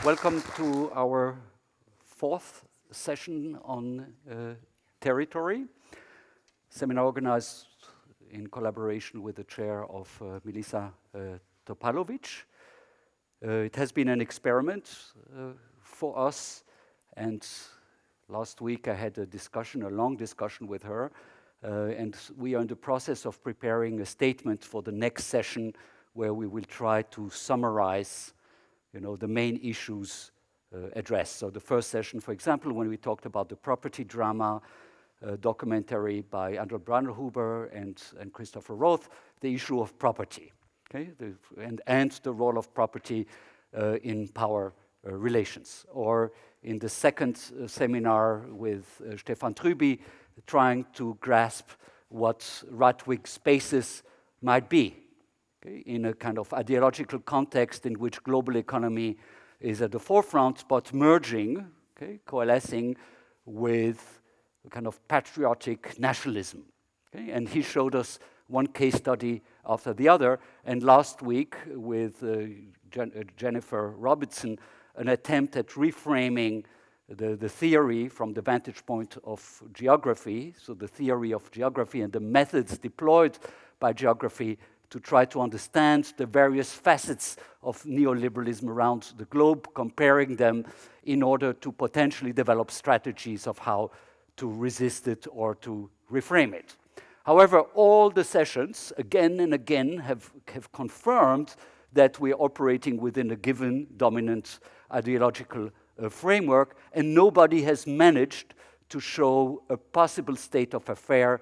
Welcome to our fourth session on territory, seminar organized in collaboration with the chair of Milica Topalovic. It has been an experiment for us, and last week I had a long discussion with her, and we are in the process of preparing a statement for the next session where we will try to summarize the main issues addressed. So the first session, for example, when we talked about the property drama documentary by Andrés Brandlhuber and Christopher Roth, the issue of property, okay, and the role of property in power relations. Or in the second seminar with Stefan Trüby, trying to grasp what right-wing spaces might be, in a kind of ideological context in which global economy is at the forefront, but merging, coalescing with a kind of patriotic nationalism. And he showed us one case study after the other. And last week with Jennifer Robinson, an attempt at reframing the theory from the vantage point of geography, so the theory of geography and the methods deployed by geography to try to understand the various facets of neoliberalism around the globe, comparing them in order to potentially develop strategies of how to resist it or to reframe it. However, all the sessions, again and again, have confirmed that we're operating within a given dominant ideological framework, and nobody has managed to show a possible state of affair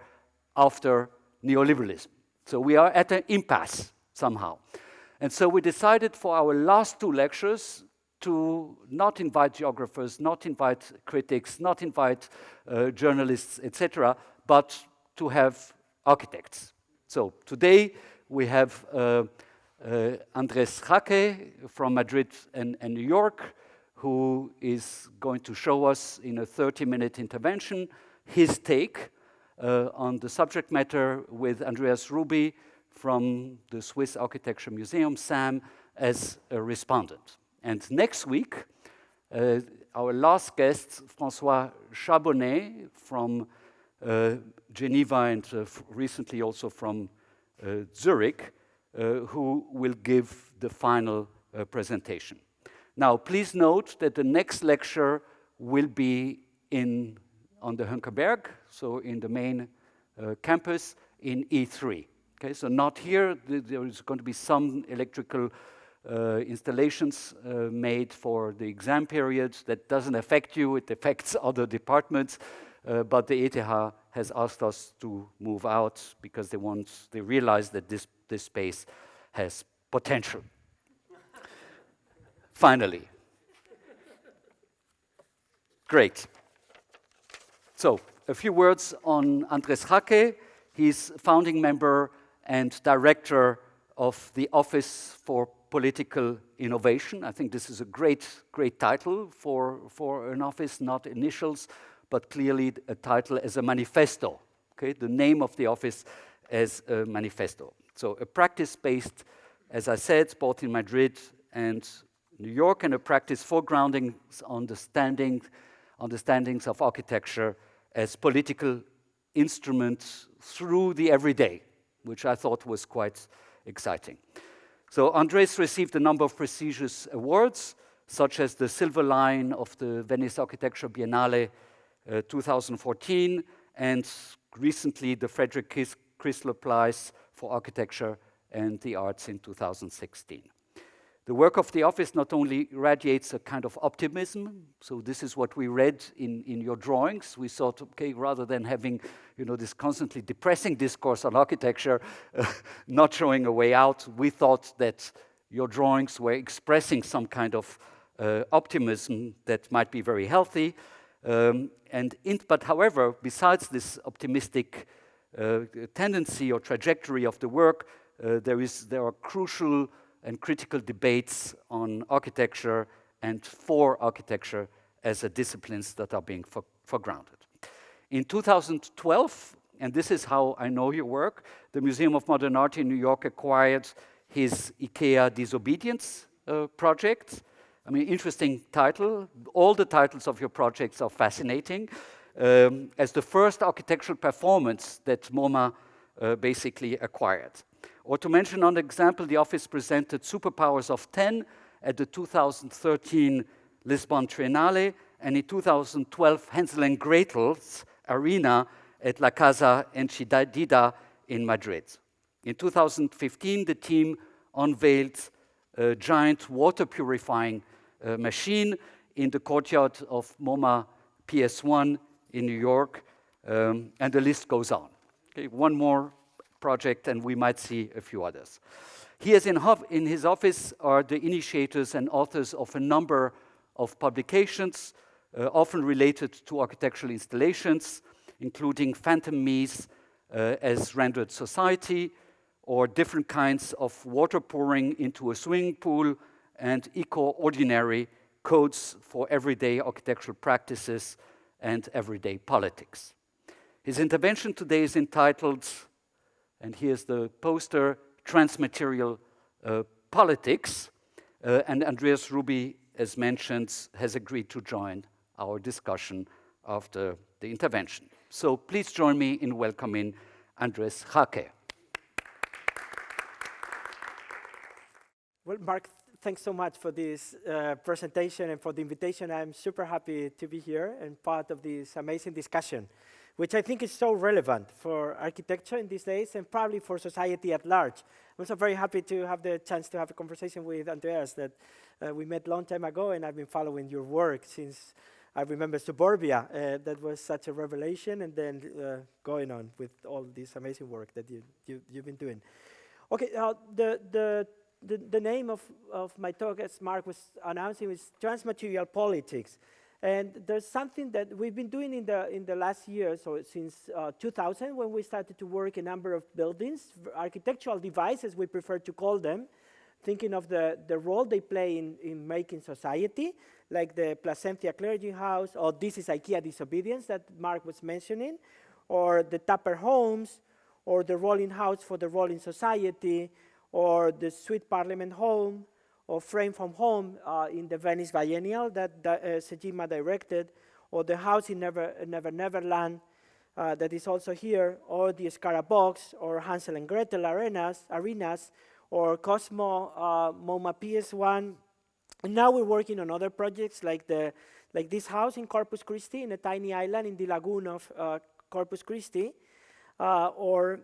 after neoliberalism. So we are at an impasse somehow. And so we decided for our last two lectures to not invite geographers, not invite critics, not invite journalists, etc., but to have architects. So today we have Andrés Jaque from Madrid and New York, who is going to show us in a 30-minute intervention his take on the subject matter, with Andreas Ruby from the Swiss Architecture Museum, SAM, as a respondent. And next week, our last guest, François Charbonnet from Geneva and recently also from Zürich, who will give the final presentation. Now, please note that the next lecture will be on the Hunkerberg, so in the main campus in E3. Okay, so not here. There is going to be some electrical installations made for the exam period. That doesn't affect you. It affects other departments. But the ETH has asked us to move out because they realize that this space has potential. Finally. Great. So, a few words on Andrés Jaque. He's founding member and director of the Office for Political Innovation. I think this is a great title for an office, not initials, but clearly a title as a manifesto. Okay, the name of the office as a manifesto. So a practice based, as I said, both in Madrid and New York, and a practice for grounding understandings of architecture as political instruments through the everyday, which I thought was quite exciting. So Andrés received a number of prestigious awards, such as the Silver Lion of the Venice Architecture Biennale 2014, and recently the Frederick Chrysler Prize for Architecture and the Arts in 2016. The work of the office not only radiates a kind of optimism, so this is what we read in your drawings. We thought, okay, rather than having this constantly depressing discourse on architecture, not showing a way out, we thought that your drawings were expressing some kind of optimism that might be very healthy. But however, besides this optimistic tendency or trajectory of the work, there are crucial and critical debates on architecture and for architecture as disciplines that are being foregrounded. In 2012, and this is how I know your work, the Museum of Modern Art in New York acquired his IKEA Disobedience project, I mean, interesting title. All the titles of your projects are fascinating. As the first architectural performance that MoMA basically acquired. Or to mention an example, the office presented Superpowers of 10 at the 2013 Lisbon Triennale, and in 2012, Hansel and Gretel's Arena at La Casa Encendida in Madrid. In 2015, the team unveiled a giant water purifying machine in the courtyard of MoMA PS1 in New York, and the list goes on. Okay, one more project, and we might see a few others. Here in his office are the initiators and authors of a number of publications, often related to architectural installations, including Phantom Mies as Rendered Society, or different kinds of water pouring into a swimming pool, and Eco-Ordinary Codes for Everyday Architectural Practices and Everyday Politics. His intervention today is entitled, and here's the poster, Transmaterial Politics, and Andrés Ruby, as mentioned, has agreed to join our discussion after the intervention. So please join me in welcoming Andrés Jaque. Well, Marc, thanks so much for this presentation and for the invitation. I'm super happy to be here and part of this amazing discussion, which I think is so relevant for architecture in these days and probably for society at large. I'm also very happy to have the chance to have a conversation with Andrés that we met a long time ago, and I've been following your work since I remember Suburbia. That was such a revelation, and then going on with all this amazing work that you've been doing. Okay, the name of my talk, as Marc was announcing, is Transmaterial Politics. And there's something that we've been doing in the last year, so since 2000, when we started to work a number of buildings, architectural devices, we prefer to call them, thinking of the role they play in making society, like the Placentia Clergy House, or This is IKEA Disobedience that Marc was mentioning, or the Tupper Homes, or the Rolling House for the Rolling Society, or the Sweet Parliament Home, or Frame from Home in the Venice Biennial that Sejima directed, or the House in Neverland that is also here, or the Scarab Box, or Hansel and Gretel arenas, or Cosmo, MoMA PS1. And now we're working on other projects like this house in Corpus Christi, in a tiny island in the lagoon of Corpus Christi, or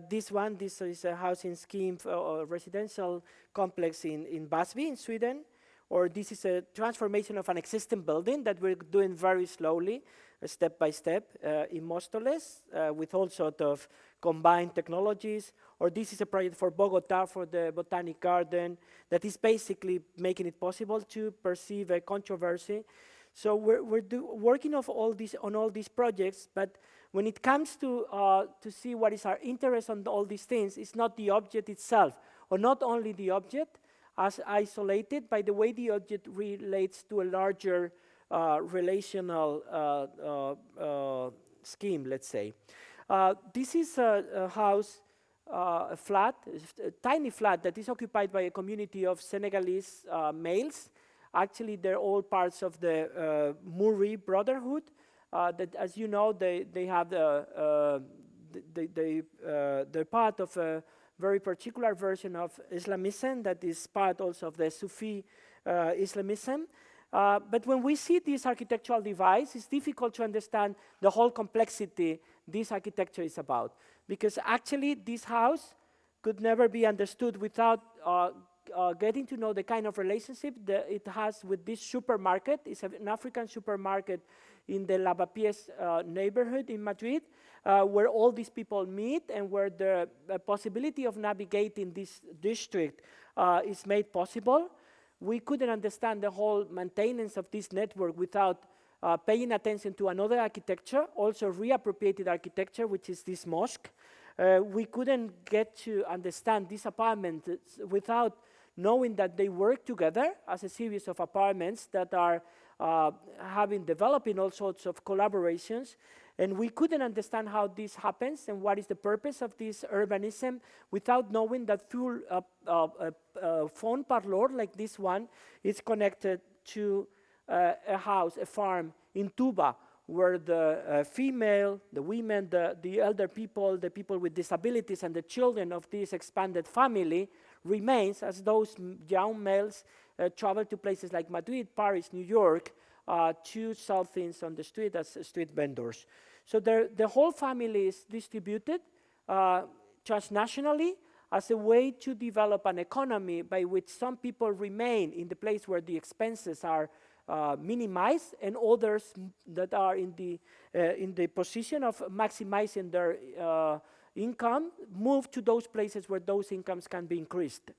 this is a housing scheme or residential complex in Basby in Sweden, or this is a transformation of an existing building that we're doing very slowly, step by step, in Móstoles, with all sort of combined technologies, or this is a project for Bogota, for the Botanic Garden, that is basically making it possible to perceive a controversy. So we're working on all these projects, but when it comes to see what is our interest on all these things, it's not the object itself, or not only the object as isolated, by the way the object relates to a larger relational scheme, let's say. This is a house, a flat, a tiny flat that is occupied by a community of Senegalese males. Actually, they're all parts of the Muri Brotherhood. That, as you know, they have they're part of a very particular version of Islamism that is part also of the Sufi Islamism. But when we see this architectural device, it's difficult to understand the whole complexity this architecture is about. Because actually, this house could never be understood without getting to know the kind of relationship that it has with this supermarket. It's an African supermarket in the Lavapiés neighborhood in Madrid, where all these people meet and where the possibility of navigating this district is made possible. We couldn't understand the whole maintenance of this network without paying attention to another architecture, also reappropriated architecture, which is this mosque. We couldn't get to understand this apartment without knowing that they work together as a series of apartments that are developing all sorts of collaborations. And we couldn't understand how this happens and what is the purpose of this urbanism without knowing that through a phone parlor like this one is connected to a house, a farm in Tuba, where the female, the women, the elder people, the people with disabilities, and the children of this expanded family remains as those young males travel to places like Madrid, Paris, New York, to sell things on the street as street vendors. So the whole family is distributed transnationally as a way to develop an economy by which some people remain in the place where the expenses are minimized, and others that are in the position of maximizing their income move to those places where those incomes can be increased.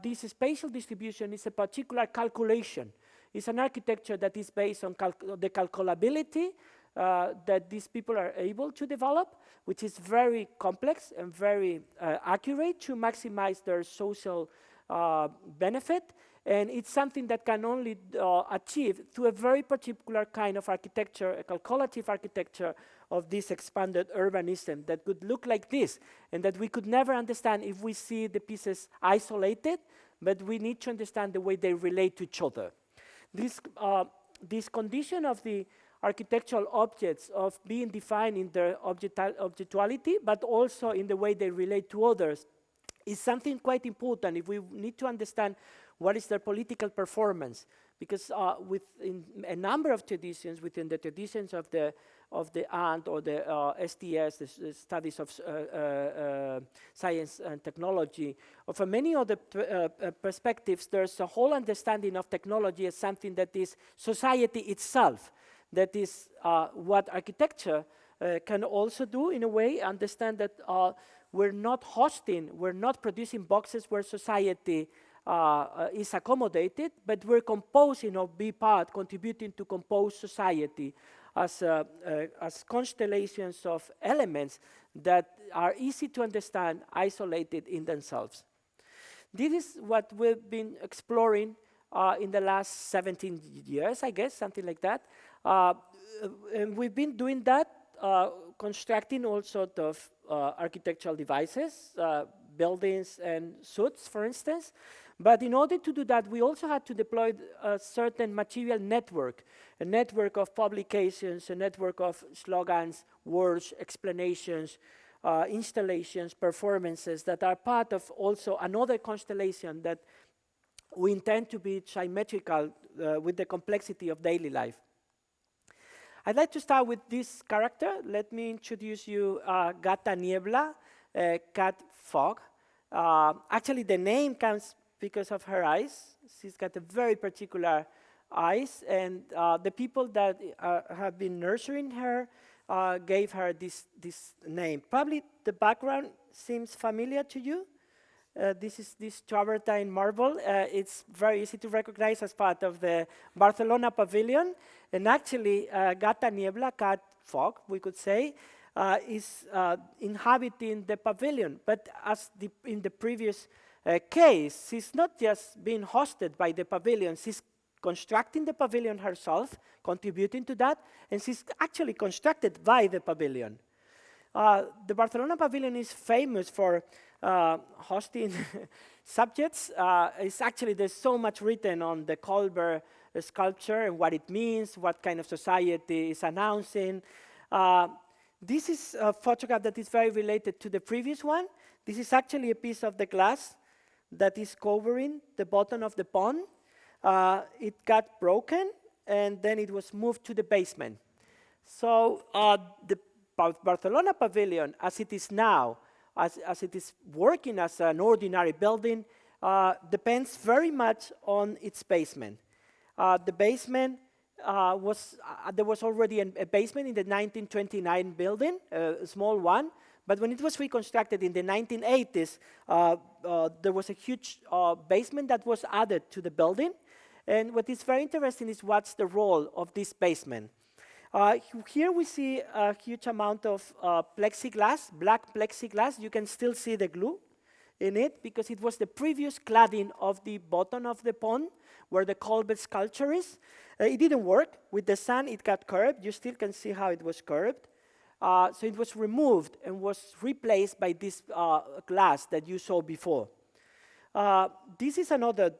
This spatial distribution is a particular calculation. It's an architecture that is based on the calculability that these people are able to develop, which is very complex and very accurate to maximize their social benefit. And it's something that can only achieve through a very particular kind of architecture, a calculative architecture of this expanded urbanism that could look like this, and that we could never understand if we see the pieces isolated, but we need to understand the way they relate to each other. This condition of the architectural objects of being defined in their objectuality, but also in the way they relate to others, is something quite important if we need to understand what is their political performance. Because within a number of traditions, within the traditions of the ANT or the STS, the studies of science and technology, or for many other perspectives, there's a whole understanding of technology as something that is society itself. That is what architecture can also do in a way, understand that we're not hosting, we're not producing boxes where society is accommodated, but we're composing or be part, contributing to compose society as constellations of elements that are easy to understand, isolated in themselves. This is what we've been exploring in the last 17 years, I guess, something like that. And we've been doing that, constructing all sorts of architectural devices, buildings and suits, for instance. But in order to do that, we also had to deploy a certain material network, a network of publications, a network of slogans, words, explanations, installations, performances that are part of also another constellation that we intend to be symmetrical with the complexity of daily life. I'd like to start with this character. Let me introduce you Gata Niebla, cat fog. Actually, the name comes because of her eyes. She's got a very particular eyes, and the people that have been nurturing her gave her this name. Probably the background seems familiar to you. This is this travertine marble. It's very easy to recognize as part of the Barcelona Pavilion. And actually, Gata Niebla, cat fog, we could say, is inhabiting the pavilion. But as in the previous case, she's not just being hosted by the pavilion, she's constructing the pavilion herself, contributing to that, and she's actually constructed by the pavilion. The Barcelona Pavilion is famous for hosting subjects. It's actually, there's so much written on the Colbert sculpture and what it means, what kind of society is announcing. This is a photograph that is very related to the previous one. This is actually a piece of the glass that is covering the bottom of the pond. It got broken, and then it was moved to the basement. So the Barcelona Pavilion, as it is now, as it is working as an ordinary building, depends very much on its basement. The basement there was already a basement in the 1929 building, a small one, but when it was reconstructed in the 1980s, there was a huge basement that was added to the building. And what is very interesting is what's the role of this basement. Here we see a huge amount of plexiglass, black plexiglass. You can still see the glue in it because it was the previous cladding of the bottom of the pond where the Colbert sculpture is. It didn't work. With the sun, it got curved. You still can see how it was curved. So it was removed and was replaced by this glass that you saw before. This is another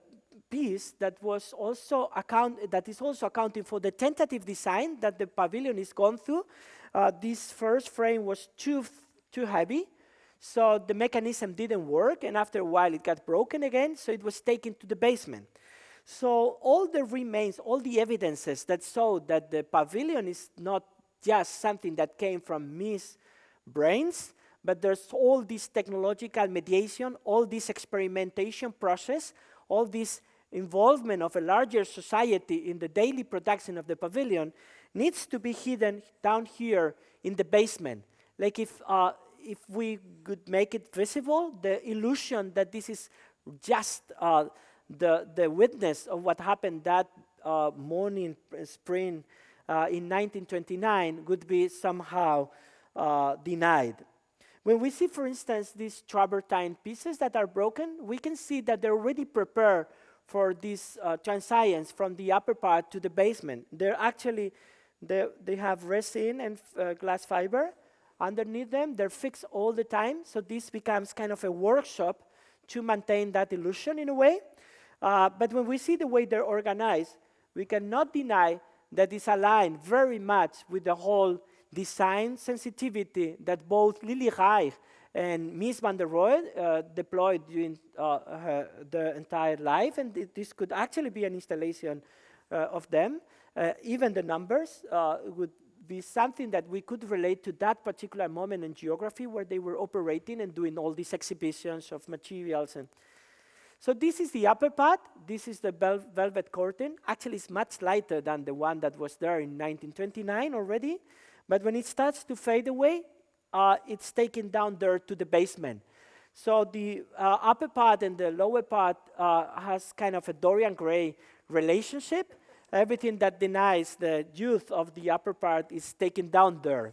piece that is also accounting for the tentative design that the pavilion is gone through. This first frame was too heavy, so the mechanism didn't work, and after a while it got broken again, so it was taken to the basement. So all the remains, all the evidences that show that the pavilion is not just something that came from Mies' brains, but there's all this technological mediation, all this experimentation process, all this involvement of a larger society in the daily production of the pavilion needs to be hidden down here in the basement. Like if we could make it visible, the illusion that this is just the witness of what happened that morning, spring, in 1929 would be somehow denied. When we see, for instance, these travertine pieces that are broken, we can see that they're already prepared for this transience from the upper part to the basement. They're actually, they have resin and glass fiber underneath them. They're fixed all the time, so this becomes kind of a workshop to maintain that illusion in a way. But when we see the way they're organized, we cannot deny that it's aligned very much with the whole design sensitivity that both Lily Reich and Mies van der Rohe deployed during the entire life, and this could actually be an installation of them. Even the numbers would be something that we could relate to that particular moment in geography where they were operating and doing all these exhibitions of materials. And so this is the upper part. This is the velvet curtain. Actually, it's much lighter than the one that was there in 1929 already. But when it starts to fade away, it's taken down there to the basement. So the upper part and the lower part has kind of a Dorian Gray relationship. Everything that denies the youth of the upper part is taken down there.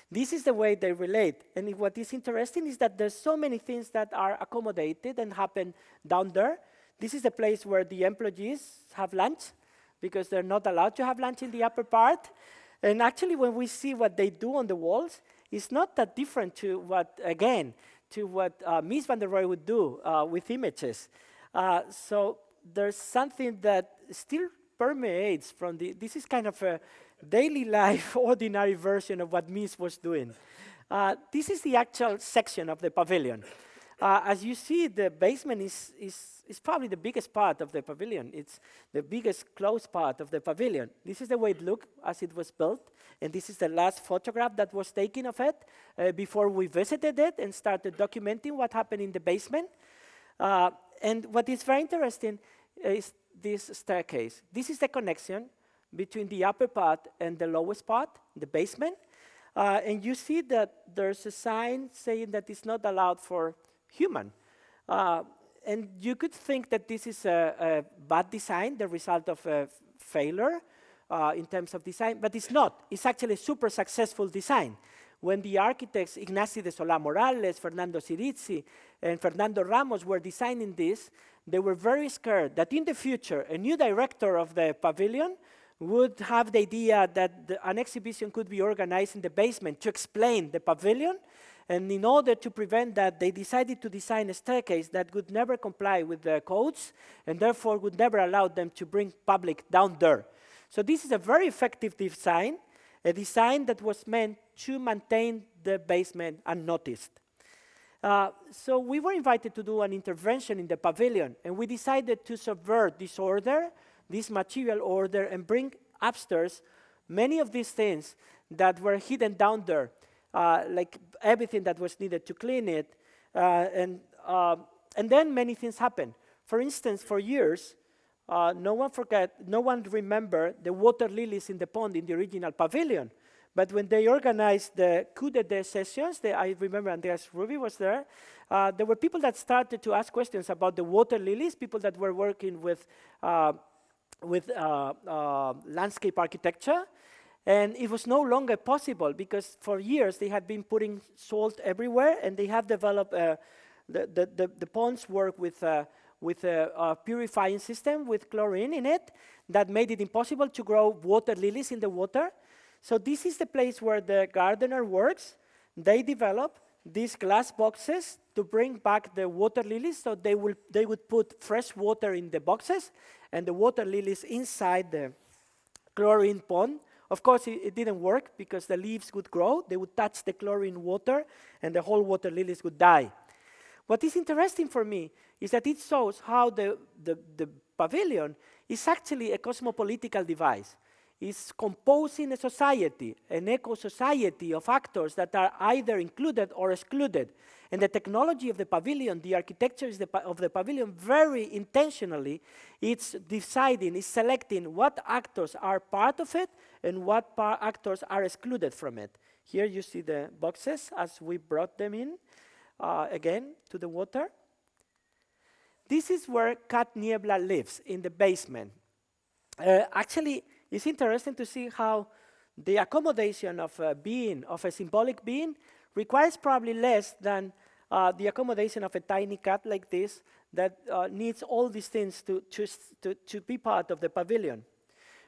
This is the way they relate. And what is interesting is that there's so many things that are accommodated and happen down there. This is the place where the employees have lunch, because they're not allowed to have lunch in the upper part. And actually, when we see what they do on the walls, it's not that different to what, again, to what Mies van der Rohe would do with images. So there's something that still permeates from this is kind of a daily life, ordinary version of what Mies was doing. This is the actual section of the pavilion. As you see, the basement is probably the biggest part of the pavilion. It's the biggest closed part of the pavilion. This is the way it looked as it was built, and this is the last photograph that was taken of it before we visited it and started documenting what happened in the basement. And what is very interesting is this staircase. This is the connection between the upper part and the lowest part, the basement. And you see that there's a sign saying that it's not allowed for human. And you could think that this is a bad design, the result of a failure in terms of design, but it's not. It's actually a super successful design. When the architects Ignacio de Solá Morales, Fernando Cirizzi, and Fernando Ramos were designing this, they were very scared that in the future, a new director of the pavilion would have the idea that an exhibition could be organized in the basement to explain the pavilion. And in order to prevent that, they decided to design a staircase that would never comply with the codes and therefore would never allow them to bring public down there. So this is a very effective design, a design that was meant to maintain the basement unnoticed. So we were invited to do an intervention in the pavilion, and we decided to subvert this order, this material order, and bring upstairs many of these things that were hidden down there, like everything that was needed to clean it, and then many things happened. For instance, for years, no one remembered the water lilies in the pond in the original pavilion. But when they organized the coup d'etat sessions, I remember Andrés Ruby was there, there were people that started to ask questions about the water lilies, people that were working with landscape architecture. And it was no longer possible because for years they had been putting salt everywhere, and they have developed the ponds work with a purifying system with chlorine in it that made it impossible to grow water lilies in the water. So this is the place where the gardener works. They develop these glass boxes to bring back the water lilies. So they would put fresh water in the boxes and the water lilies inside the chlorine pond. Of course, it didn't work because the leaves would grow. They would touch the chlorine water and the whole water lilies would die. What is interesting for me is that it shows how the pavilion is actually a cosmopolitical device. It's composing a society, an eco-society of actors that are either included or excluded. And the technology of the pavilion, the architecture of the pavilion, very intentionally, it's deciding, it's selecting what actors are part of it and what actors are excluded from it. Here you see the boxes as we brought them in, again, to the water. This is where Cat Niebla lives, in the basement. Actually, it's interesting to see how the accommodation of a being, of a symbolic being, requires probably less than the accommodation of a tiny cat like this that needs all these things to be part of the pavilion.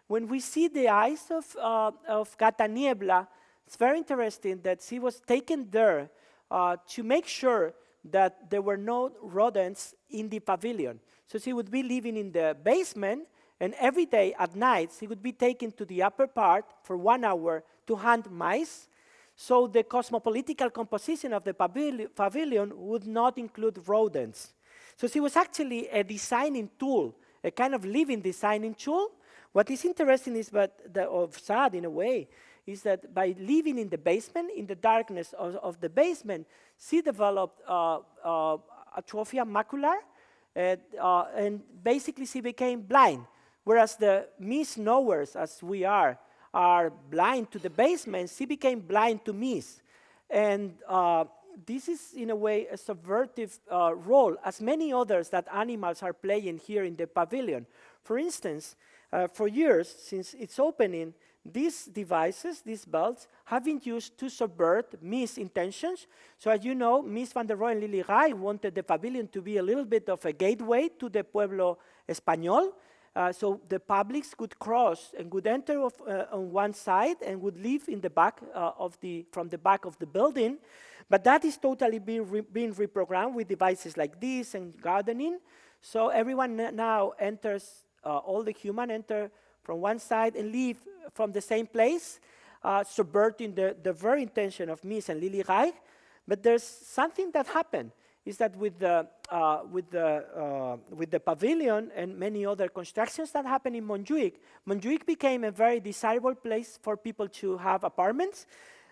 When we see the eyes of Gata Niebla, it's very interesting that she was taken there to make sure that there were no rodents in the pavilion. So she would be living in the basement, and every day at night, she would be taken to the upper part for 1 hour to hunt mice. So the cosmopolitical composition of the pavilion would not include rodents. So she was actually a designing tool, a kind of living designing tool. What is interesting is, of sad in a way, is that by living in the basement, in the darkness of the basement, she developed atrophia macular, and basically she became blind. Whereas the miss-knowers, as we are blind to the basement, she became blind to miss. And this is, in a way, a subversive role, as many others that animals are playing here in the pavilion. For instance, for years, since its opening, these devices, these belts, have been used to subvert Miss intentions. So as you know, Miss van der Rohe and Lily Rai wanted the pavilion to be a little bit of a gateway to the pueblo español. So the publics could cross and would enter on one side and would leave in the back from the back of the building. But that is totally being reprogrammed with devices like this and gardening. So everyone now enters, all the human enter from one side and leave from the same place, subverting the very intention of Mies and Lily Reich. But there's something that happened, is that with the pavilion and many other constructions that happened in Montjuic became a very desirable place for people to have apartments.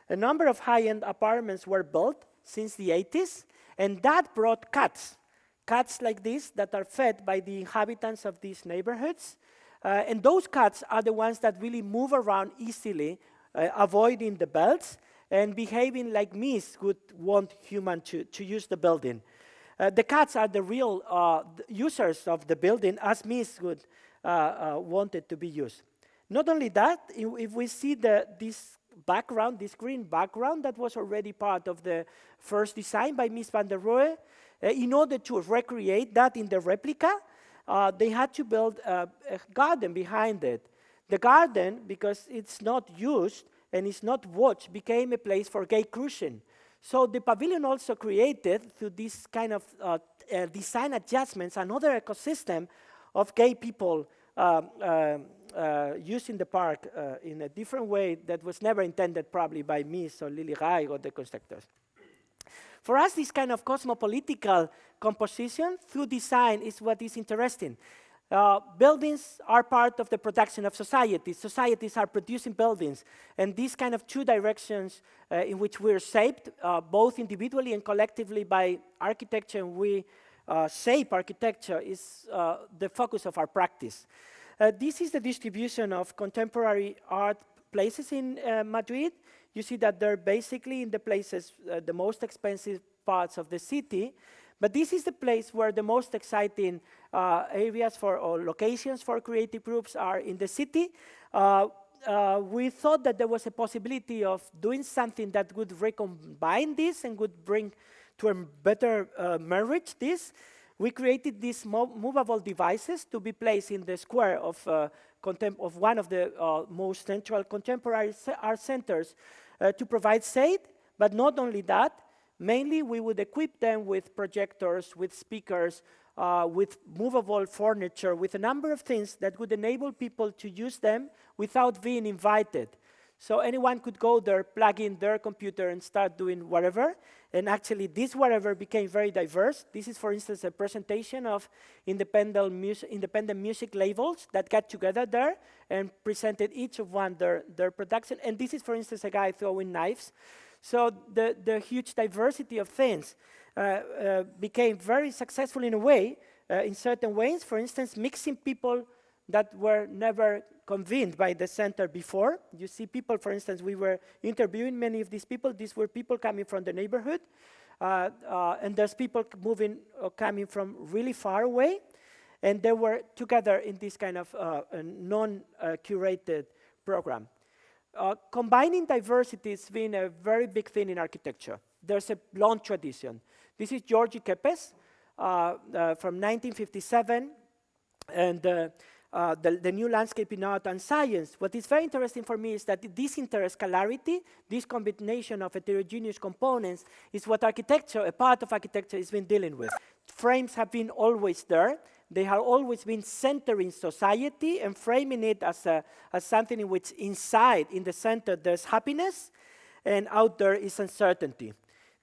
A number of high-end apartments were built since the 80s, and that brought cats like this that are fed by the inhabitants of these neighborhoods. And those cats are the ones that really move around easily, avoiding the belts and behaving like Mies would want human to use the building. The cats are the real users of the building, as Mies would want it to be used. Not only that, if we see this background, this green background that was already part of the first design by Mies van der Rohe, in order to recreate that in the replica, they had to build a garden behind it. The garden, because it's not used and it's not watched, became a place for gay cruising. So the pavilion also created, through this kind of design adjustments, another ecosystem of gay people using the park in a different way that was never intended probably by Mies or Lily Reich or the constructors. For us, this kind of cosmopolitical composition through design is what is interesting. Buildings are part of the production of societies. Societies are producing buildings. And these kind of two directions in which we're shaped, both individually and collectively by architecture, and we shape architecture, is the focus of our practice. This is the distribution of contemporary art places in Madrid. You see that they're basically in the places, the most expensive parts of the city. But this is the place where the most exciting areas or locations for creative groups are in the city. We thought that there was a possibility of doing something that would recombine this and would bring to a better marriage this. We created these movable devices to be placed in the square of one of the most central contemporary art centers to provide shade, but not only that, mainly we would equip them with projectors, with speakers, with movable furniture, with a number of things that would enable people to use them without being invited. So anyone could go there, plug in their computer and start doing whatever. And actually this whatever became very diverse. This is, for instance, a presentation of independent music labels that got together there and presented each of one their production. And this is, for instance, a guy throwing knives. So the huge diversity of things became very successful in a way, in certain ways. For instance, mixing people that were never convened by the center before. You see people, for instance, we were interviewing many of these people. These were people coming from the neighborhood. And there's people moving, coming from really far away. And they were together in this kind of non-curated program. Combining diversity has been a very big thing in architecture. There's a long tradition. This is Georgi Kepes from 1957, and the new landscape in art and science. What is very interesting for me is that this interscalarity, this combination of heterogeneous components, is what architecture, a part of architecture, has been dealing with. Frames have been always there. They have always been centering society and framing it as something in which inside, in the center, there's happiness, and out there is uncertainty.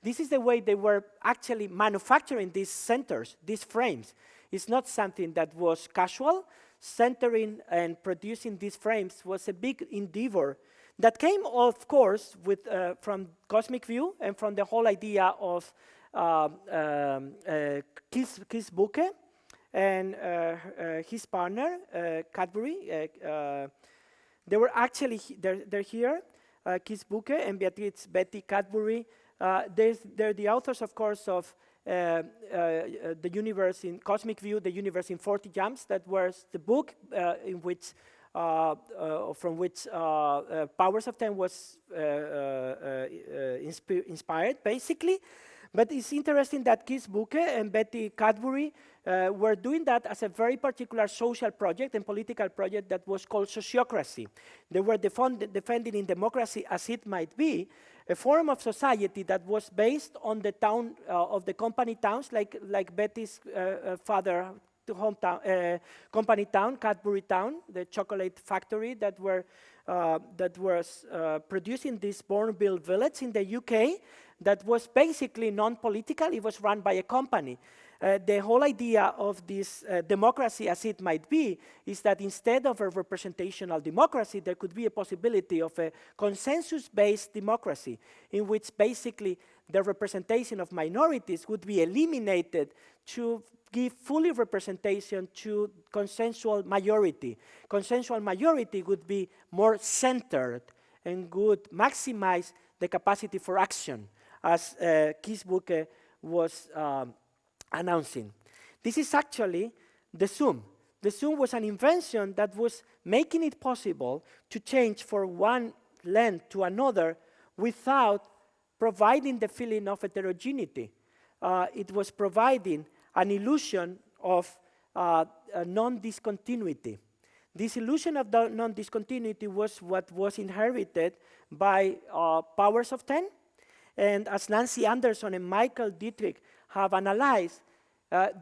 This is the way they were actually manufacturing these centers, these frames. It's not something that was casual. Centering and producing these frames was a big endeavor that came, of course, with, from cosmic view and from the whole idea of Kees Bucke and his partner, Cadbury. They were actually, they're here, Kees Bucke and Betty Cadbury. They're the authors, of course, of the universe in cosmic view, the universe in 40 jumps. That was the book in which, from which Powers of 10 was inspired, basically. But it's interesting that Kees Bucke and Betty Cadbury were doing that as a very particular social project and political project that was called Sociocracy. They were defending in democracy as it might be, a form of society that was based on the town of the company towns, like Betty's father hometown, company town, Cadbury Town, the chocolate factory that was producing this Bourneville village in the UK that was basically non-political. It was run by a company. The whole idea of this democracy as it might be is that instead of a representational democracy, there could be a possibility of a consensus-based democracy in which basically the representation of minorities would be eliminated to give fully representation to consensual majority. Consensual majority would be more centered and would maximize the capacity for action, as Kees Bucke was announcing. This is actually the Zoom. The Zoom was an invention that was making it possible to change from one lens to another without providing the feeling of heterogeneity. It was providing an illusion of non-discontinuity. This illusion of non-discontinuity was what was inherited by Powers of 10. And as Nancy Anderson and Michael Dietrich have analyzed,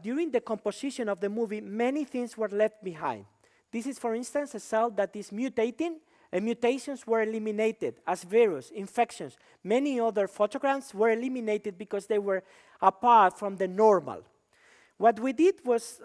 during the composition of the movie, many things were left behind. This is, for instance, a cell that is mutating, and mutations were eliminated as virus, infections. Many other photograms were eliminated because they were apart from the normal. What we did was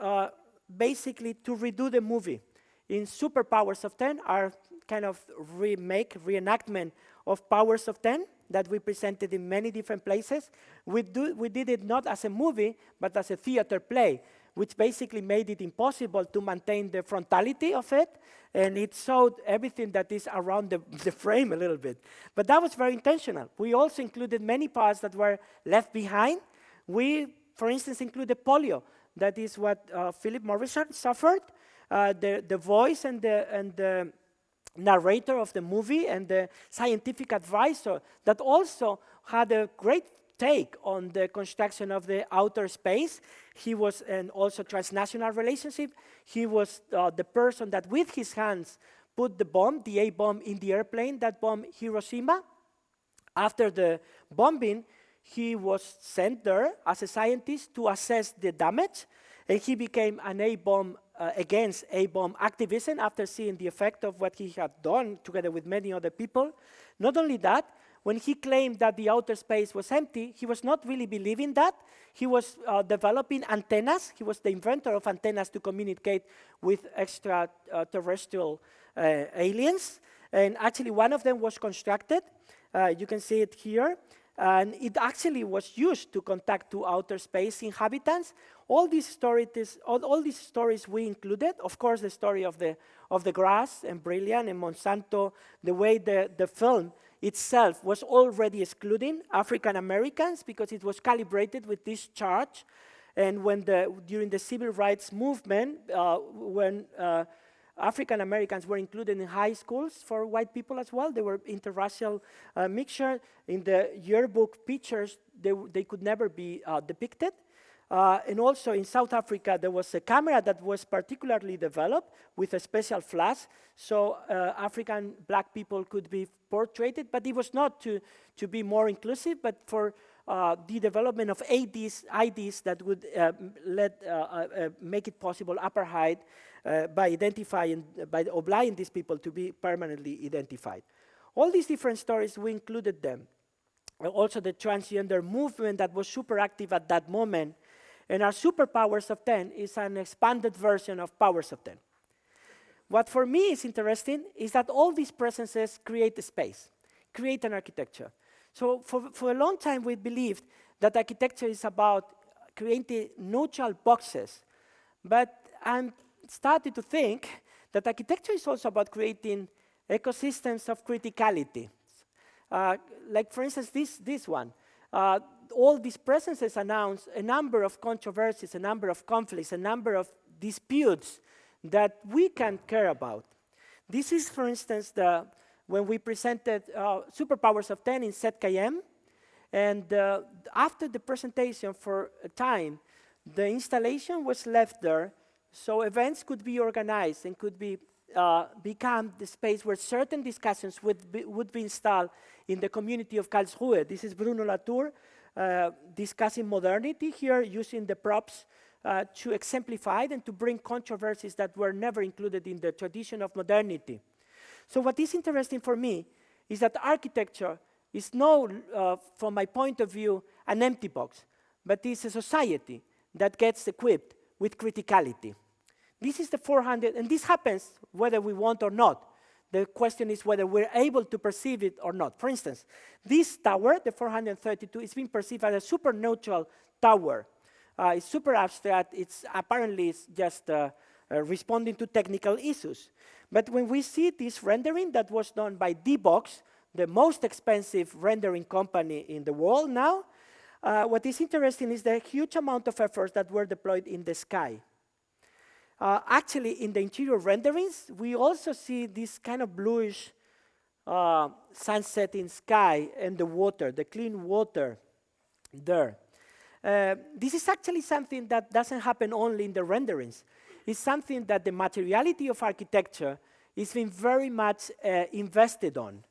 basically to redo the movie. In Super Powers of 10, our kind of reenactment of Powers of 10 that we presented in many different places. We did it not as a movie, but as a theater play, which basically made it impossible to maintain the frontality of it, and it showed everything that is around the frame a little bit. But that was very intentional. We also included many parts that were left behind. We, for instance, included polio. That is what Philip Morrison suffered. The voice and the narrator of the movie and the scientific advisor that also had a great take on the construction of the outer space. He was, and also transnational relationship. He was the person that with his hands put the bomb, the A bomb, in the airplane that bombed Hiroshima. After the bombing, he was sent there as a scientist to assess the damage, and he became an A-bomb against A-bomb activism after seeing the effect of what he had done together with many other people. Not only that, when he claimed that the outer space was empty, he was not really believing that. He was developing antennas. He was the inventor of antennas to communicate with extraterrestrial aliens. And actually, one of them was constructed. You can see it here. And it actually was used to contact to outer space inhabitants. All these stories we included. Of course, the story of the grass and Brilliant and Monsanto, the way the film itself was already excluding African Americans because it was calibrated with this charge. And when during the civil rights movement, when African Americans were included in high schools for white people as well. They were interracial mixture. In the yearbook pictures, they could never be depicted. And also in South Africa, there was a camera that was particularly developed with a special flash, so African black people could be portrayed, but it was not to be more inclusive, but for the development of IDs that would make it possible apartheid by identifying, by obliging these people to be permanently identified. All these different stories, we included them. Also the transgender movement that was super active at that moment. And our Superpowers of 10 is an expanded version of Powers of 10. What for me is interesting is that all these presences create a space, create an architecture. So for a long time we believed that architecture is about creating neutral boxes, but I'm started to think that architecture is also about creating ecosystems of criticality. Like for instance, this one. All these presences announce a number of controversies, a number of conflicts, a number of disputes that we can care about. This is, for instance, when we presented Superpowers of 10 in ZKM, and after the presentation for a time, the installation was left there, so events could be organized and could be become the space where certain discussions would be installed in the community of Karlsruhe. This is Bruno Latour discussing modernity here, using the props to exemplify and to bring controversies that were never included in the tradition of modernity. So what is interesting for me is that architecture is no, from my point of view, an empty box, but it's a society that gets equipped with criticality. This is the 400, and this happens whether we want or not. The question is whether we're able to perceive it or not. For instance, this tower, the 432, is being perceived as a super neutral tower. It's super abstract. It's apparently just responding to technical issues. But when we see this rendering that was done by D-Box, the most expensive rendering company in the world now, what is interesting is the huge amount of efforts that were deployed in the sky. Actually, in the interior renderings, we also see this kind of bluish sunset in sky and the water, the clean water there. This is actually something that doesn't happen only in the renderings. It's something that the materiality of architecture is being very much invested on.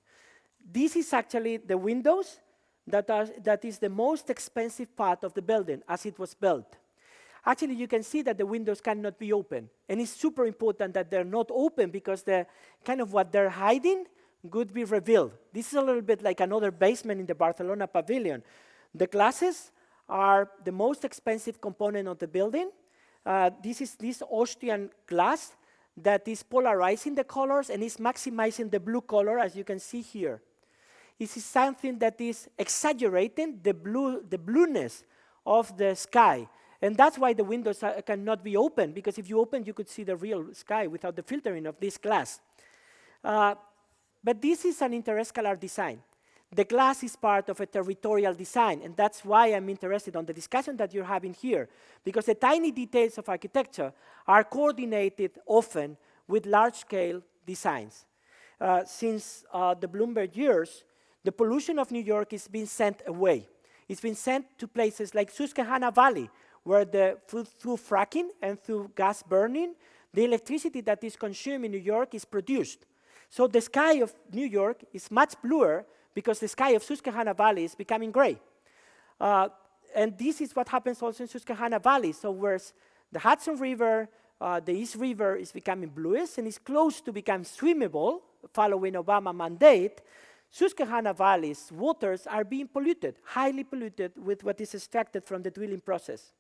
This is actually the windows that is the most expensive part of the building as it was built. Actually, you can see that the windows cannot be open. And it's super important that they're not open because the kind of what they're hiding could be revealed. This is a little bit like another basement in the Barcelona Pavilion. The glasses are the most expensive component of the building. This is this Austrian glass that is polarizing the colors and is maximizing the blue color, as you can see here. This is something that is exaggerating the blueness of the sky. And that's why the windows cannot be open, because if you open, you could see the real sky without the filtering of this glass. But this is an interscalar design. The glass is part of a territorial design, and that's why I'm interested on the discussion that you're having here, because the tiny details of architecture are coordinated often with large-scale designs. Since the Bloomberg years, the pollution of New York is being sent away. It's been sent to places like Susquehanna Valley, where through fracking and through gas burning, the electricity that is consumed in New York is produced. So the sky of New York is much bluer because the sky of Susquehanna Valley is becoming gray. And this is what happens also in Susquehanna Valley. So whereas the Hudson River, the East River is becoming bluish and is close to become swimmable following Obama mandate, Susquehanna Valley's waters are being polluted, highly polluted with what is extracted from the drilling process.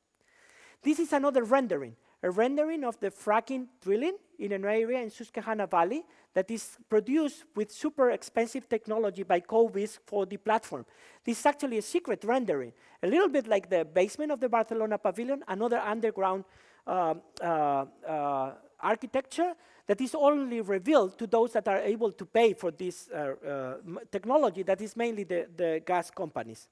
This is another rendering, a rendering of the fracking drilling in an area in Susquehanna Valley that is produced with super expensive technology by Covis for the platform. This is actually a secret rendering, a little bit like the basement of the Barcelona Pavilion, another underground architecture that is only revealed to those that are able to pay for this technology that is mainly the gas companies.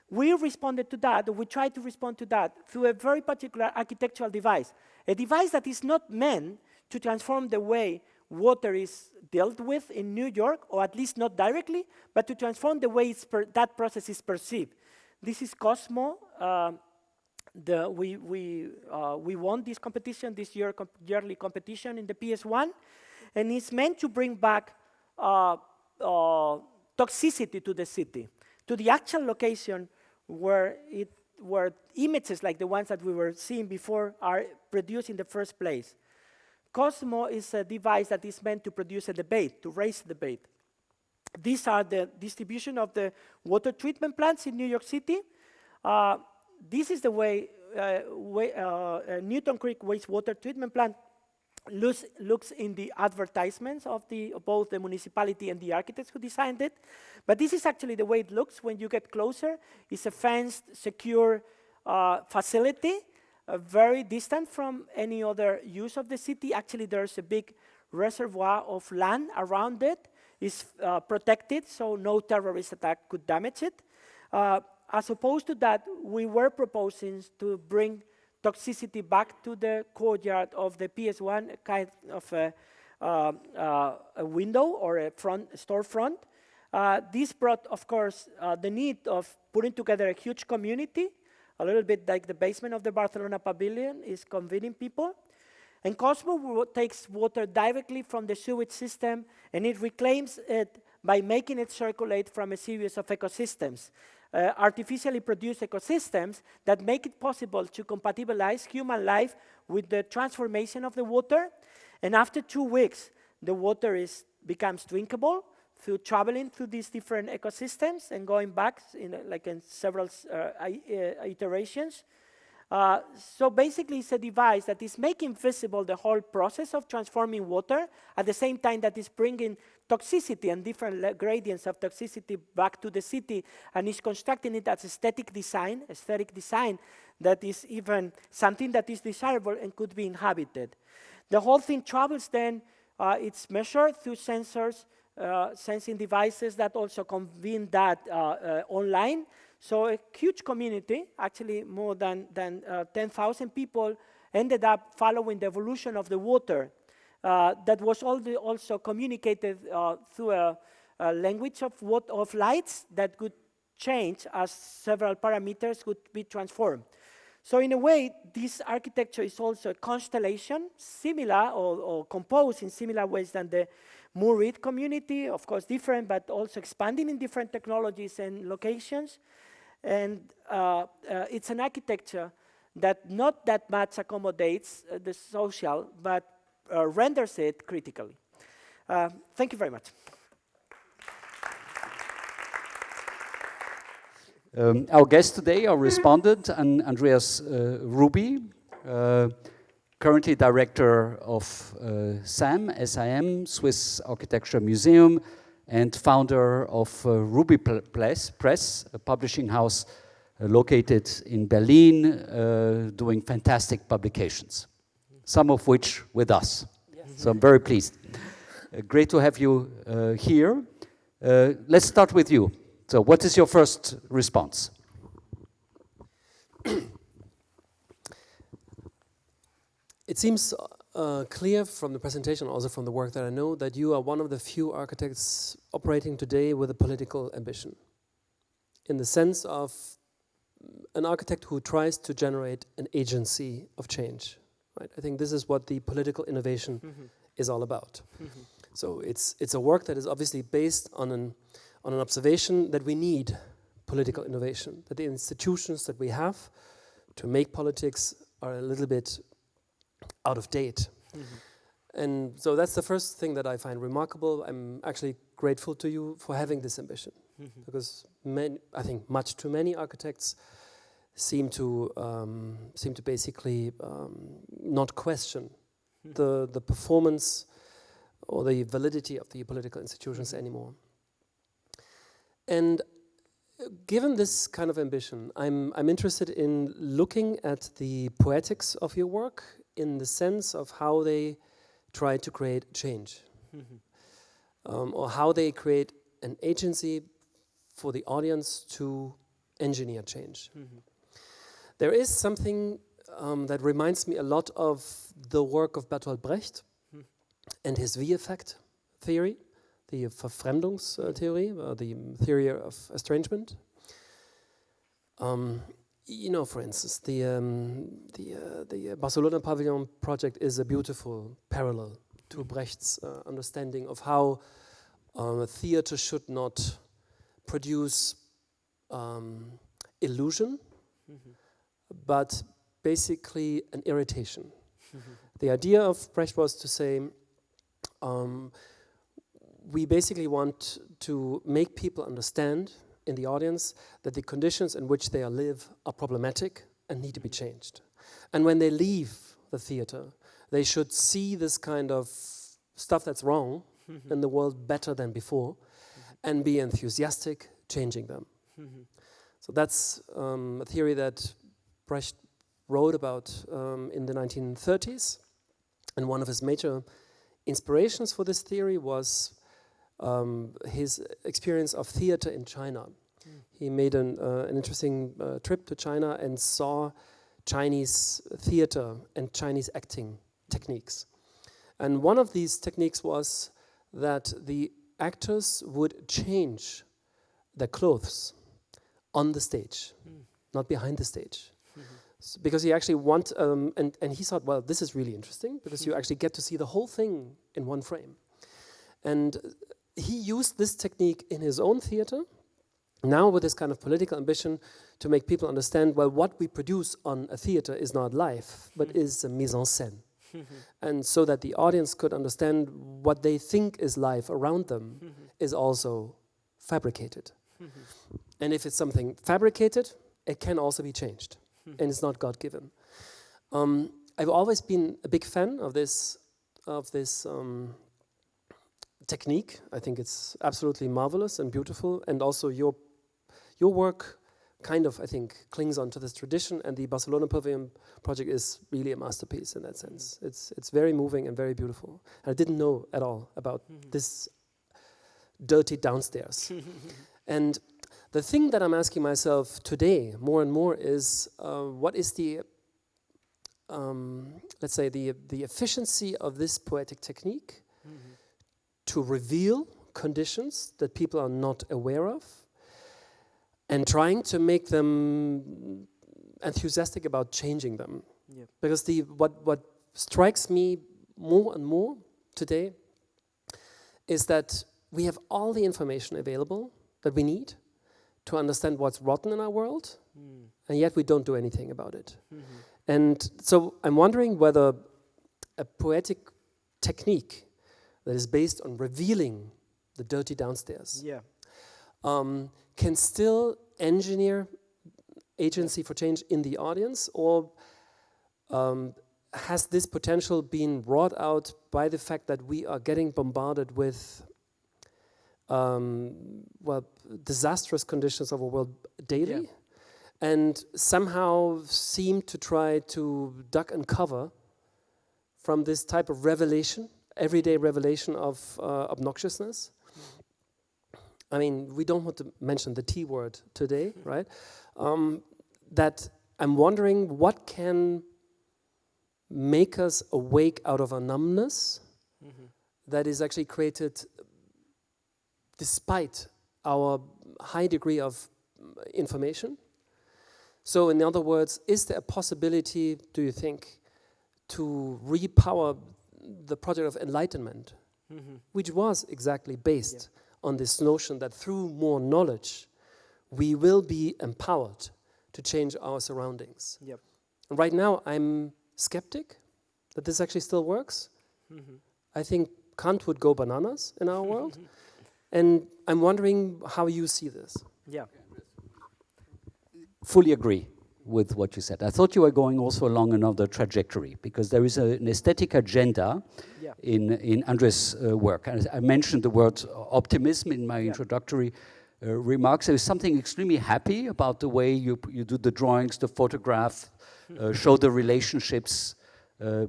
We responded to that, or we tried to respond to that through a very particular architectural device, a device that is not meant to transform the way water is dealt with in New York, or at least not directly, but to transform the way that process is perceived. This is Cosmo. We won this competition, this yearly competition in the PS1, and it's meant to bring back toxicity to the city, to the actual location where images like the ones that we were seeing before are produced in the first place. Cosmo is a device that is meant to produce a debate, to raise debate. These are the distribution of the water treatment plants in New York City. This is the way Newton Creek wastewater treatment plant looks in the advertisements of both the municipality and the architects who designed it. But this is actually the way it looks when you get closer. It's a fenced, secure facility, very distant from any other use of the city. Actually, there's a big reservoir of land around it. It's protected, so no terrorist attack could damage it. As opposed to that, we were proposing to bring toxicity back to the courtyard of the PS1, kind of a window or a storefront. This brought, of course, the need of putting together a huge community, a little bit like the basement of the Barcelona Pavilion is convening people. And Cosmo takes water directly from the sewage system, and it reclaims it by making it circulate from a series of ecosystems. Artificially produced ecosystems that make it possible to compatibilize human life with the transformation of the water. And after 2 weeks, the water becomes drinkable through traveling through these different ecosystems and going back in several iterations. So basically, it's a device that is making visible the whole process of transforming water at the same time that is bringing toxicity and different gradients of toxicity back to the city, and is constructing it as aesthetic design that is even something that is desirable and could be inhabited. The whole thing travels then, it's measured through sensors, sensing devices that also convene that online. So a huge community, actually more than 10,000 people, ended up following the evolution of the water that was also communicated through a language of lights that could change as several parameters could be transformed. So in a way, this architecture is also a constellation, similar or composed in similar ways than the Murid community, of course different, but also expanding in different technologies and locations. And it's an architecture that not that much accommodates the social, but renders it critically. Thank you very much. Our guest today, our respondent, Andrés Ruby, currently director of SIM, Swiss Architecture Museum, and founder of Ruby Press, a publishing house located in Berlin, doing fantastic publications, some of which with us. Yes. So I'm very pleased. Great to have you here. Let's start with you. So what is your first response? It seems clear from the presentation, also from the work that I know, that you are one of the few architects operating today with a political ambition. in the sense of an architect who tries to generate an agency of change. Right? I think this is what the political innovation is all about. So it's a work that is obviously based on an observation that we need political innovation, that the institutions that we have to make politics are a little bit out of date. And so that's the first thing that I find remarkable. I'm actually grateful to you for having this ambition, because I think much too many architects seem to basically not question the performance or the validity of the political institutions anymore. And given this kind of ambition, I'm interested in looking at the poetics of your work in the sense of how they try to create change, or how they create an agency for the audience to engineer change. There is something that reminds me a lot of the work of Bertolt Brecht and his V-effect theory, the Verfremdungstheory, the theory of estrangement. You know, for instance, the Barcelona Pavilion project is a beautiful parallel to Brecht's understanding of how theater should not produce illusion, but basically an irritation. The idea of Brecht was to say, we basically want to make people understand in the audience that the conditions in which they live are problematic and need to be changed. And when they leave the theater, they should see this kind of stuff that's wrong in the world better than before and be enthusiastic changing them. So that's a theory that Brecht wrote about in the 1930s. And one of his major inspirations for this theory was his experience of theater in China. He made an interesting trip to China and saw Chinese theater and Chinese acting techniques. And one of these techniques was that the actors would change their clothes on the stage, not behind the stage. Because he actually and he thought, well, this is really interesting because you actually get to see the whole thing in one frame. And he used this technique in his own theater, now with this kind of political ambition to make people understand, well, what we produce on a theater is not life, but is a mise en scène. And so that the audience could understand what they think is life around them is also fabricated. And if it's something fabricated, it can also be changed. And it's not God-given. I've always been a big fan of this technique. I think it's absolutely marvelous and beautiful, and also your work kind of, I think, clings onto this tradition, and the Barcelona Pavilion project is really a masterpiece in that sense. It's very moving and very beautiful. And I didn't know at all about this dirty downstairs. And the thing that I'm asking myself today more and more is what is the, let's say, the efficiency of this poetic technique to reveal conditions that people are not aware of and trying to make them enthusiastic about changing them. Yep. Because what strikes me more and more today is that we have all the information available that we need to understand what's rotten in our world, and yet we don't do anything about it. And so I'm wondering whether a poetic technique that is based on revealing the dirty downstairs can still engineer agency for change in the audience, or has this potential been wrought out by the fact that we are getting bombarded with disastrous conditions of our world daily, and somehow seem to try to duck and cover from this type of revelation, everyday revelation of obnoxiousness? I mean, we don't want to mention the T word today, right? That I'm wondering what can make us awake out of our numbness that is actually created despite our high degree of information. So in other words, is there a possibility, do you think, to repower the project of enlightenment, which was exactly based on this notion that through more knowledge, we will be empowered to change our surroundings. Yep. Right now, I'm skeptic that this actually still works. I think Kant would go bananas in our world. And I'm wondering how you see this. Yeah. Fully agree with what you said. I thought you were going also along another trajectory, because there is an aesthetic agenda in Andrés' work. And I mentioned the word optimism in my introductory remarks. There is something extremely happy about the way you do the drawings, the photograph, show the relationships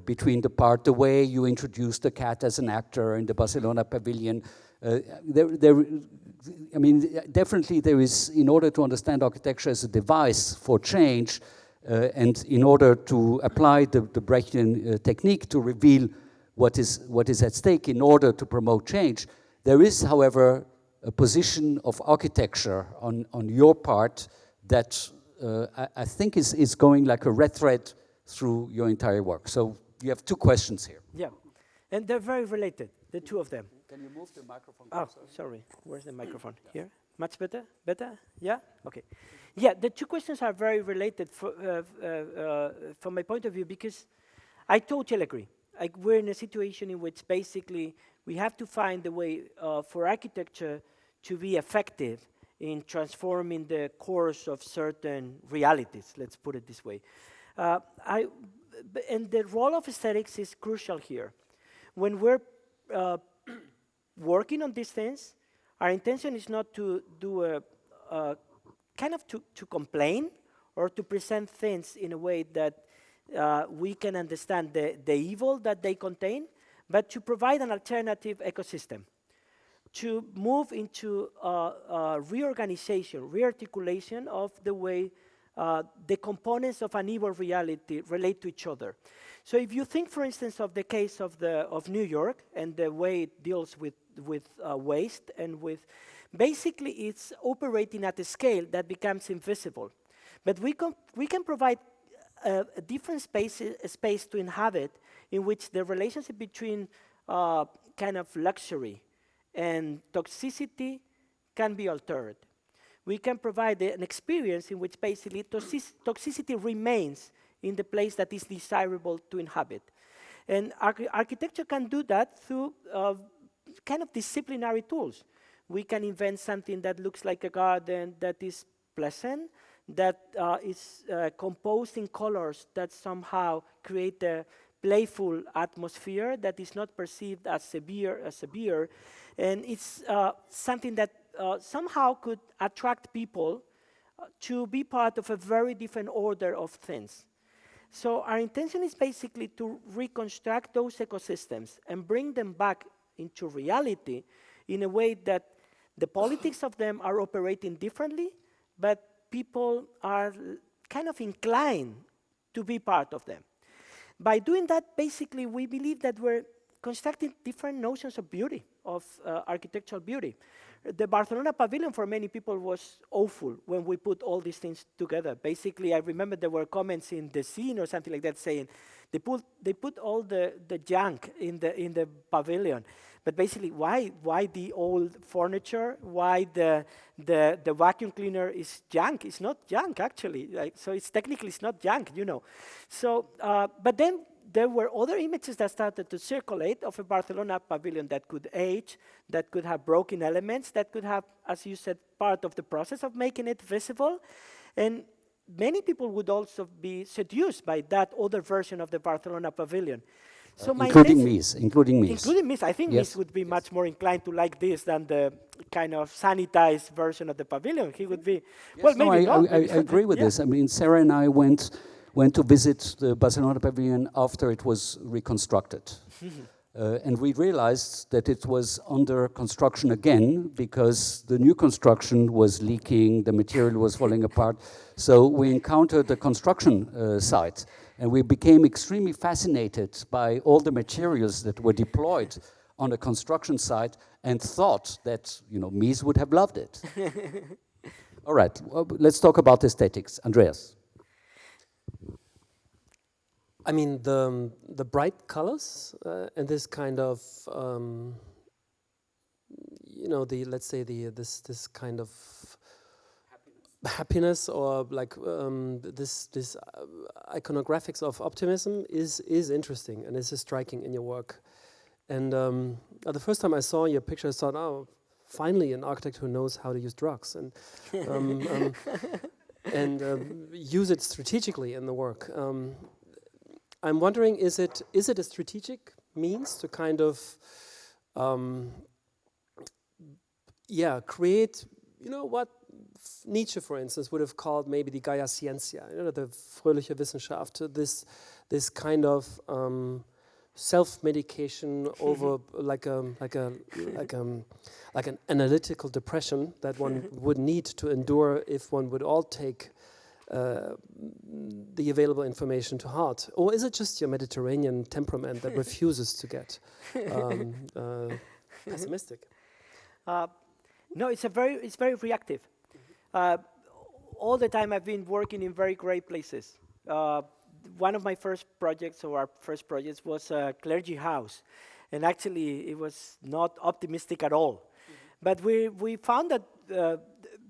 between the part, the way you introduce the cat as an actor in the Barcelona Pavilion. I mean, definitely there is, in order to understand architecture as a device for change, and in order to apply the Brechtian technique to reveal what is at stake in order to promote change, there is, however, a position of architecture on your part that I think is going like a red thread through your entire work. So you have two questions here. Yeah, and they're very related, the two of them. Can you move the microphone closer? Oh, sorry. Where's the microphone? Here? Much better? Better? Yeah? Okay. Yeah, the two questions are very related from my point of view, because I totally agree. Like, we're in a situation in which basically we have to find a way for architecture to be effective in transforming the course of certain realities, let's put it this way. And the role of aesthetics is crucial here. When we're working on these things, our intention is not to do a kind of to complain or to present things in a way that we can understand the evil that they contain, but to provide an alternative ecosystem, to move into reorganization, rearticulation of the way the components of an evil reality relate to each other. So if you think, for instance, of the case of New York and the way it deals with waste and with, basically it's operating at a scale that becomes invisible. But we can provide a different space to inhabit, in which the relationship between kind of luxury and toxicity can be altered. We can provide an experience in which basically toxicity remains in the place that is desirable to inhabit. And architecture can do that through kind of disciplinary tools. We can invent something that looks like a garden that is pleasant, that is composed in colors that somehow create a playful atmosphere that is not perceived as severe, and it's something that somehow could attract people to be part of a very different order of things. So our intention is basically to reconstruct those ecosystems and bring them back into reality in a way that the politics of them are operating differently, but people are kind of inclined to be part of them. By doing that, basically, we believe that we're constructing different notions of beauty, of architectural beauty. The Barcelona Pavilion for many people was awful when we put all these things together. Basically, I remember there were comments in the scene or something like that saying they put all the junk in the pavilion. But basically, why the old furniture? Why the vacuum cleaner is junk? It's not junk, actually. Like, so it's technically it's not junk, you know. So, but then there were other images that started to circulate of a Barcelona pavilion that could age, that could have broken elements, that could have, as you said, part of the process of making it visible. And many people would also be seduced by that other version of the Barcelona pavilion. So including me. Including me. I think Mies would be much more inclined to like this than the kind of sanitized version of the pavilion. He would be, well, maybe not. I agree with this. I mean, Sarah and I went to visit the Barcelona Pavilion after it was reconstructed. And we realized that it was under construction again because the new construction was leaking, the material was falling apart. So we encountered the construction site, and we became extremely fascinated by all the materials that were deployed on a construction site and thought that, Mies would have loved it. All right, well, let's talk about aesthetics. Andreas. I mean, the bright colors and this kind of, you know, let's say this kind of happiness or like this iconographics of optimism is interesting and is striking in your work. And the first time I saw your picture, I thought, oh, finally an architect who knows how to use drugs and use it strategically in the work. I'm wondering, is it a strategic means to kind of create, you know, what Nietzsche, for instance, would have called maybe the Gaia Scientia, you know, the fröhliche Wissenschaft, this kind of self-medication over like an analytical depression that one would need to endure if one would all take the available information to heart? Or is it just your Mediterranean temperament that refuses to get pessimistic? No, it's very reactive. All the time I've been working in very great places. One of my first projects, or our first projects, was a clergy house. And actually, it was not optimistic at all. But we found that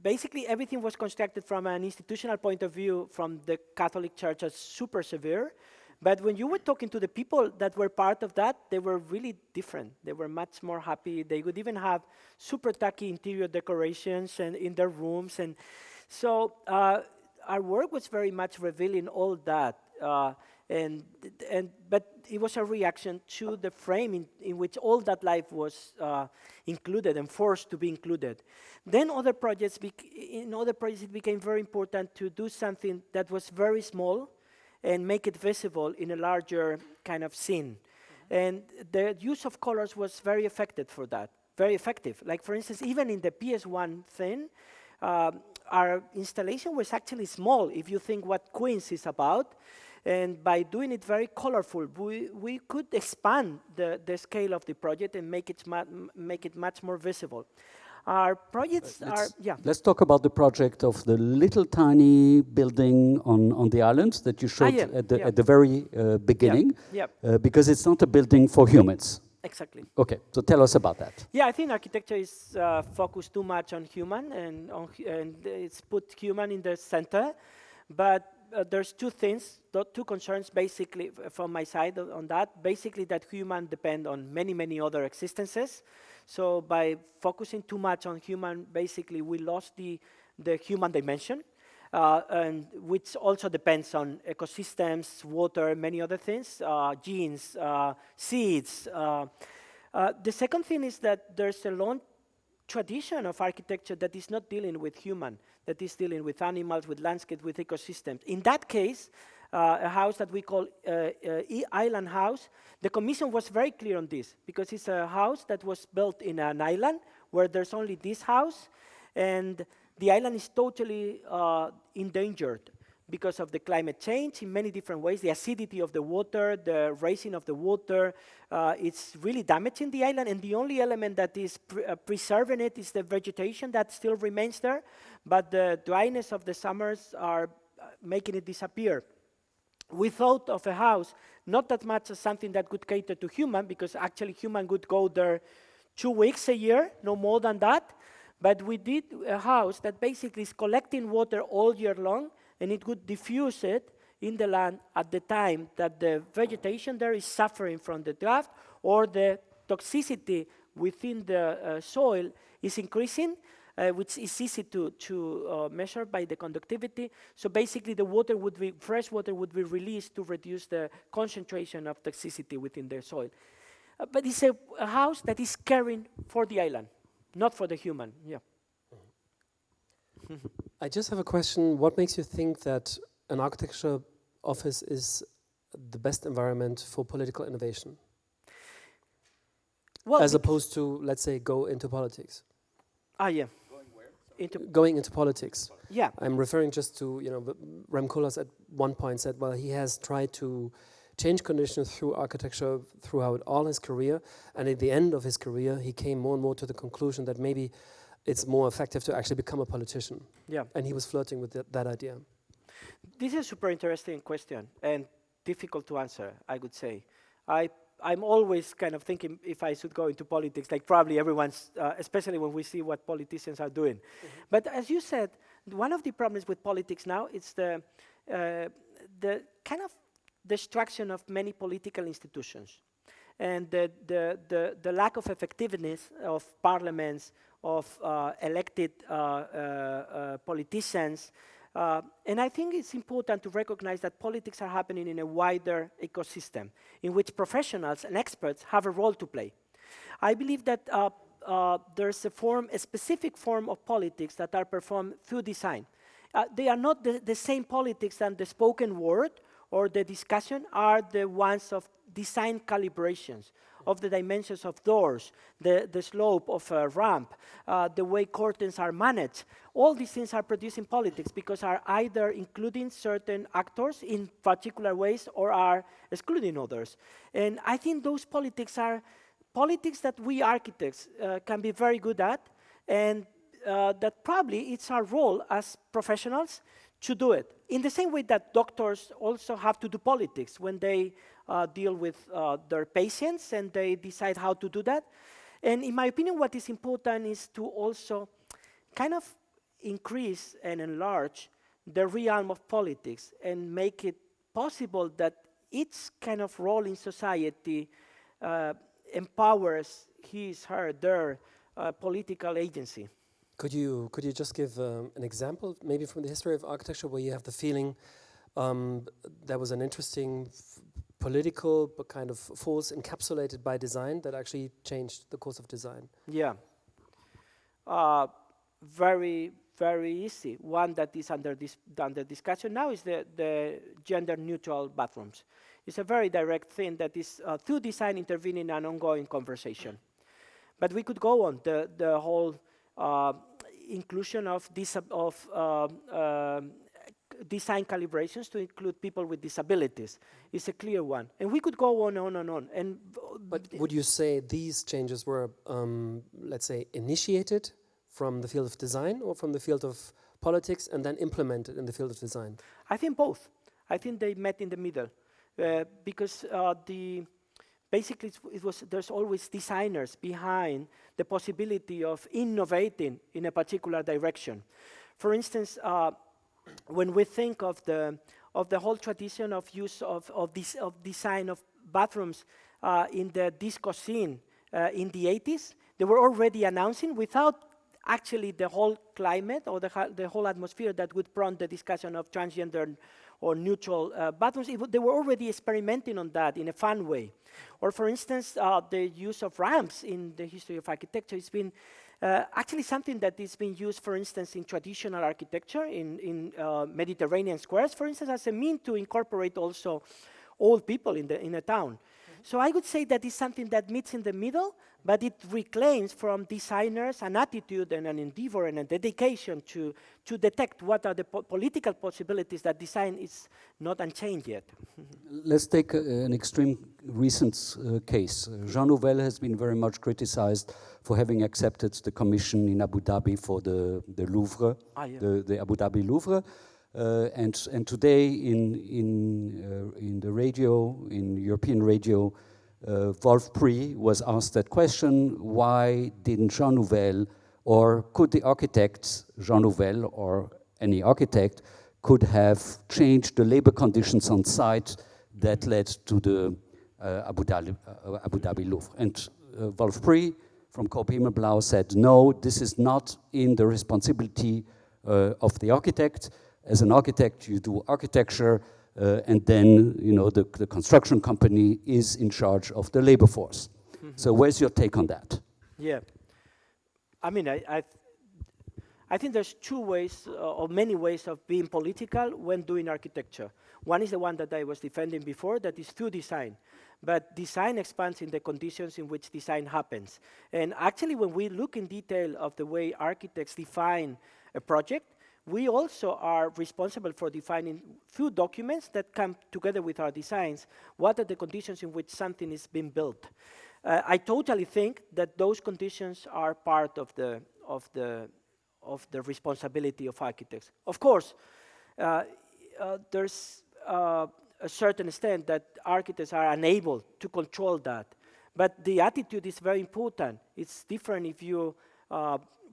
basically everything was constructed from an institutional point of view from the Catholic Church as super severe. But when you were talking to the people that were part of that, they were really different. They were much more happy. They would even have super tacky interior decorations and in their rooms. And so our work was very much revealing all that. But it was a reaction to the frame in which all that life was included and forced to be included. Then in other projects it became very important to do something that was very small and make it visible in a larger kind of scene. And the use of colors was very effective for that, very effective. Like for instance, even in the PS1 thing, our installation was actually small if you think what Queens is about. And by doing it very colorful, we could expand the scale of the project and make it much more visible. Our projects Let's talk about the project of the little tiny building on the island that you showed at the very beginning, because it's not a building for humans. Exactly. Okay, so tell us about that. Yeah, I think architecture is focused too much on human, and it's put human in the center. But there's two concerns basically from my side on that. Basically that human depend on many other existences. So by focusing too much on human, basically we lost the human dimension, and which also depends on ecosystems, water, many other things, genes, seeds. The second thing is that there's a long tradition of architecture that is not dealing with human, that is dealing with animals, with landscape, with ecosystems. In that case, a house that we call island house, the commission was very clear on this, because it's a house that was built in an island where there's only this house, and the island is totally endangered because of the climate change in many different ways. The acidity of the water, the raising of the water, it's really damaging the island, and the only element that is preserving it is the vegetation that still remains there, but the dryness of the summers are making it disappear. We thought of a house not that much as something that could cater to human, because actually human would go there 2 weeks a year, no more than that, but we did a house that basically is collecting water all year long, and it would diffuse it in the land at the time that the vegetation there is suffering from the drought, or the toxicity within the soil is increasing, which is easy to measure by the conductivity. So basically the water would be, fresh water would be released to reduce the concentration of toxicity within the soil. But it's a house that is caring for the island, not for the human. Yeah. I just have a question. What makes you think that an architecture office is the best environment for political innovation? Well, as opposed to, let's say, go into politics? Yeah. Going into politics. Yeah. I'm referring just to, you know, Rem Koolhaas at one point said, well, he has tried to change conditions through architecture throughout all his career, and at the end of his career, he came more and more to the conclusion that maybe it's more effective to actually become a politician. Yeah. And he was flirting with that idea. This is a super interesting question and difficult to answer, I would say. I'm always kind of thinking if I should go into politics, like probably everyone's, especially when we see what politicians are doing. But as you said, one of the problems with politics now is the kind of destruction of many political institutions and the lack of effectiveness of parliaments, of elected politicians. And I think it's important to recognize that politics are happening in a wider ecosystem in which professionals and experts have a role to play. I believe that there's a specific form of politics that are performed through design. They are not the same politics than the spoken word or the discussion are the ones of design calibrations, of the dimensions of doors, the slope of a ramp, the way curtains are managed. All these things are produced in politics because are either including certain actors in particular ways or are excluding others. And I think those politics are politics that we architects can be very good at, and that probably it's our role as professionals to do it. In the same way that doctors also have to do politics when they deal with their patients and they decide how to do that. And in my opinion, what is important is to also kind of increase and enlarge the realm of politics and make it possible that each kind of role in society empowers his, her, their political agency. Could you just give an example, maybe from the history of architecture, where you have the feeling there was an interesting political but kind of force encapsulated by design that actually changed the course of design? Yeah. Very, very easy. One that is under discussion now is the gender-neutral bathrooms. It's a very direct thing that is through design intervening in an ongoing conversation. But we could go on the whole inclusion of design calibrations to include people with disabilities is a clear one. And we could go on and on. But would you say these changes were, let's say, initiated from the field of design or from the field of politics and then implemented in the field of design? I think both. I think they met in the middle because basically there's always designers behind the possibility of innovating in a particular direction. For instance, when we think of the whole tradition of use of design of bathrooms in the discourse scene in the 80s, they were already announcing without actually the whole climate or the whole atmosphere that would prompt the discussion of transgender or neutral bathrooms. They were already experimenting on that in a fun way. Or for instance, the use of ramps in the history of architecture has been actually something that is being used, for instance, in traditional architecture, in Mediterranean squares, for instance, as a mean to incorporate also old people in a town. So I would say that it's something that meets in the middle, but it reclaims from designers an attitude and an endeavor and a dedication to detect what are the political possibilities that design is not unchanged yet. Let's take an extreme recent case. Jean Nouvel has been very much criticized for having accepted the commission in Abu Dhabi for the Louvre, the Abu Dhabi Louvre. And today in the radio, in European radio, Wolf Prix was asked that question: why didn't Jean Nouvel, or could the architect Jean Nouvel or any architect could have changed the labor conditions on site that led to the Abu Dhabi Louvre? And Wolf Prix from Coop Himmelblau said, no, this is not in the responsibility of the architect. As an architect, you do architecture, and then the construction company is in charge of the labor force. Mm-hmm. So where's your take on that? Yeah, I mean, I think there's two ways, or many ways of being political when doing architecture. One is the one that I was defending before, that is through design. But design expands in the conditions in which design happens. And actually, when we look in detail of the way architects define a project, we also are responsible for defining through documents that come together with our designs what are the conditions in which something is being built. I totally think that those conditions are part of the of the responsibility of architects. Of course, there's a certain extent that architects are unable to control that. But the attitude is very important. It's different if you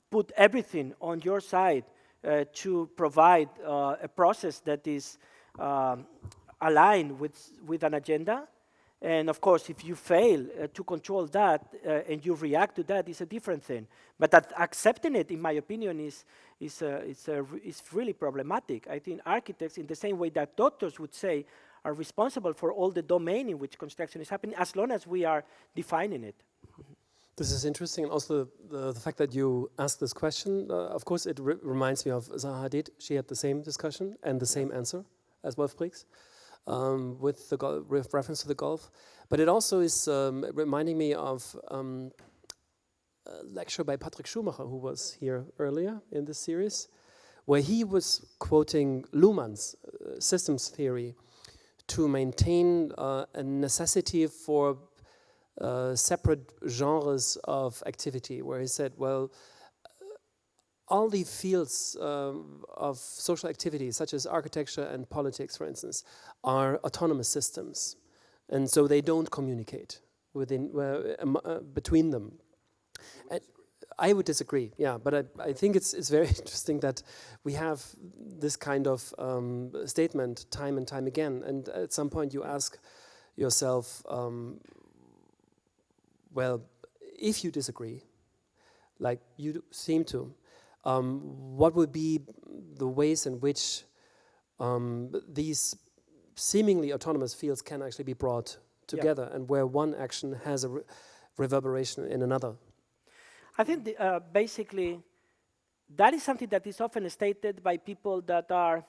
put everything on your side to provide a process that is aligned with an agenda. And of course, if you fail to control that and you react to that, it's a different thing. But accepting it, in my opinion, is really problematic. I think architects, in the same way that doctors would say, are responsible for all the domain in which construction is happening, as long as we are defining it. This is interesting, and also the fact that you asked this question, of course, it reminds me of Zaha Hadid. She had the same discussion and the same answer as Wolf Briggs. With reference to the Gulf. But it also is reminding me of a lecture by Patrick Schumacher, who was here earlier in this series, where he was quoting Luhmann's systems theory to maintain a necessity for separate genres of activity, where he said, well, all the fields of social activities, such as architecture and politics, for instance, are autonomous systems, and so they don't communicate between them. And I would disagree, yeah, but I think it's very interesting that we have this kind of statement time and time again, and at some point you ask yourself, well, if you disagree, like you seem to, what would be the ways in which these seemingly autonomous fields can actually be brought together, and where one action has a reverberation in another? I think basically that is something that is often stated by people that are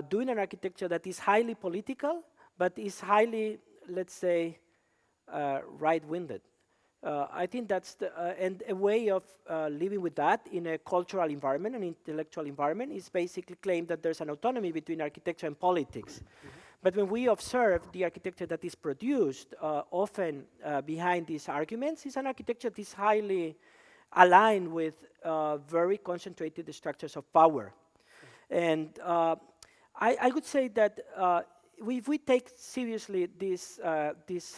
doing an architecture that is highly political, but is highly, let's say, right-winged. I think that's and a way of living with that in a cultural environment, an intellectual environment, is basically claim that there's an autonomy between architecture and politics. But when we observe the architecture that is produced, often behind these arguments is an architecture that is highly aligned with very concentrated structures of power. And I would say that if we take seriously this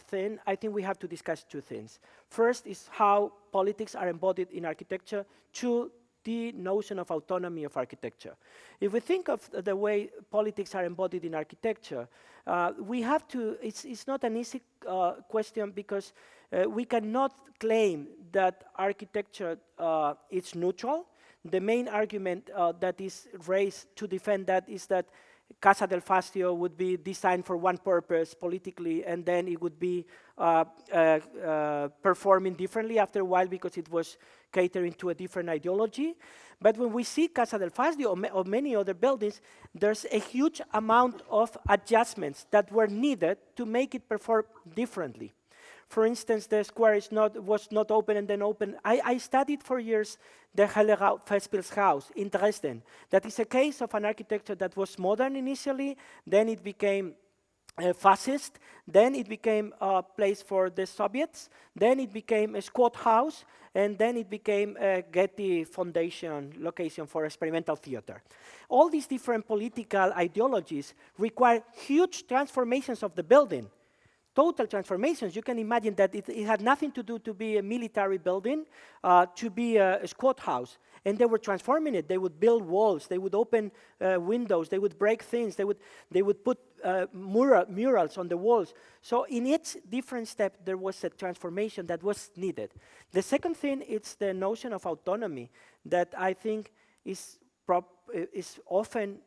thing, I think we have to discuss two things. First is how politics are embodied in architecture to the notion of autonomy of architecture. If we think of the way politics are embodied in architecture, we have to, it's not an easy question, because we cannot claim that architecture is neutral. The main argument that is raised to defend that is that Casa del Fastio would be designed for one purpose politically, and then it would be performing differently after a while because it was catering to a different ideology. But when we see Casa del Fastio or many other buildings, there's a huge amount of adjustments that were needed to make it perform differently. For instance, the square was not open and then open. I studied for years the Hellerau Festspielshaus in Dresden. That is a case of an architecture that was modern initially, then it became fascist, then it became a place for the Soviets, then it became a squat house, and then it became a Getty Foundation location for experimental theater. All these different political ideologies require huge transformations of the building. Total transformations. You can imagine that it had nothing to do to be a military building, to be a squat house. And they were transforming it. They would build walls. They would open windows. They would break things. They would put murals on the walls. So in each different step, there was a transformation that was needed. The second thing is the notion of autonomy that I think is often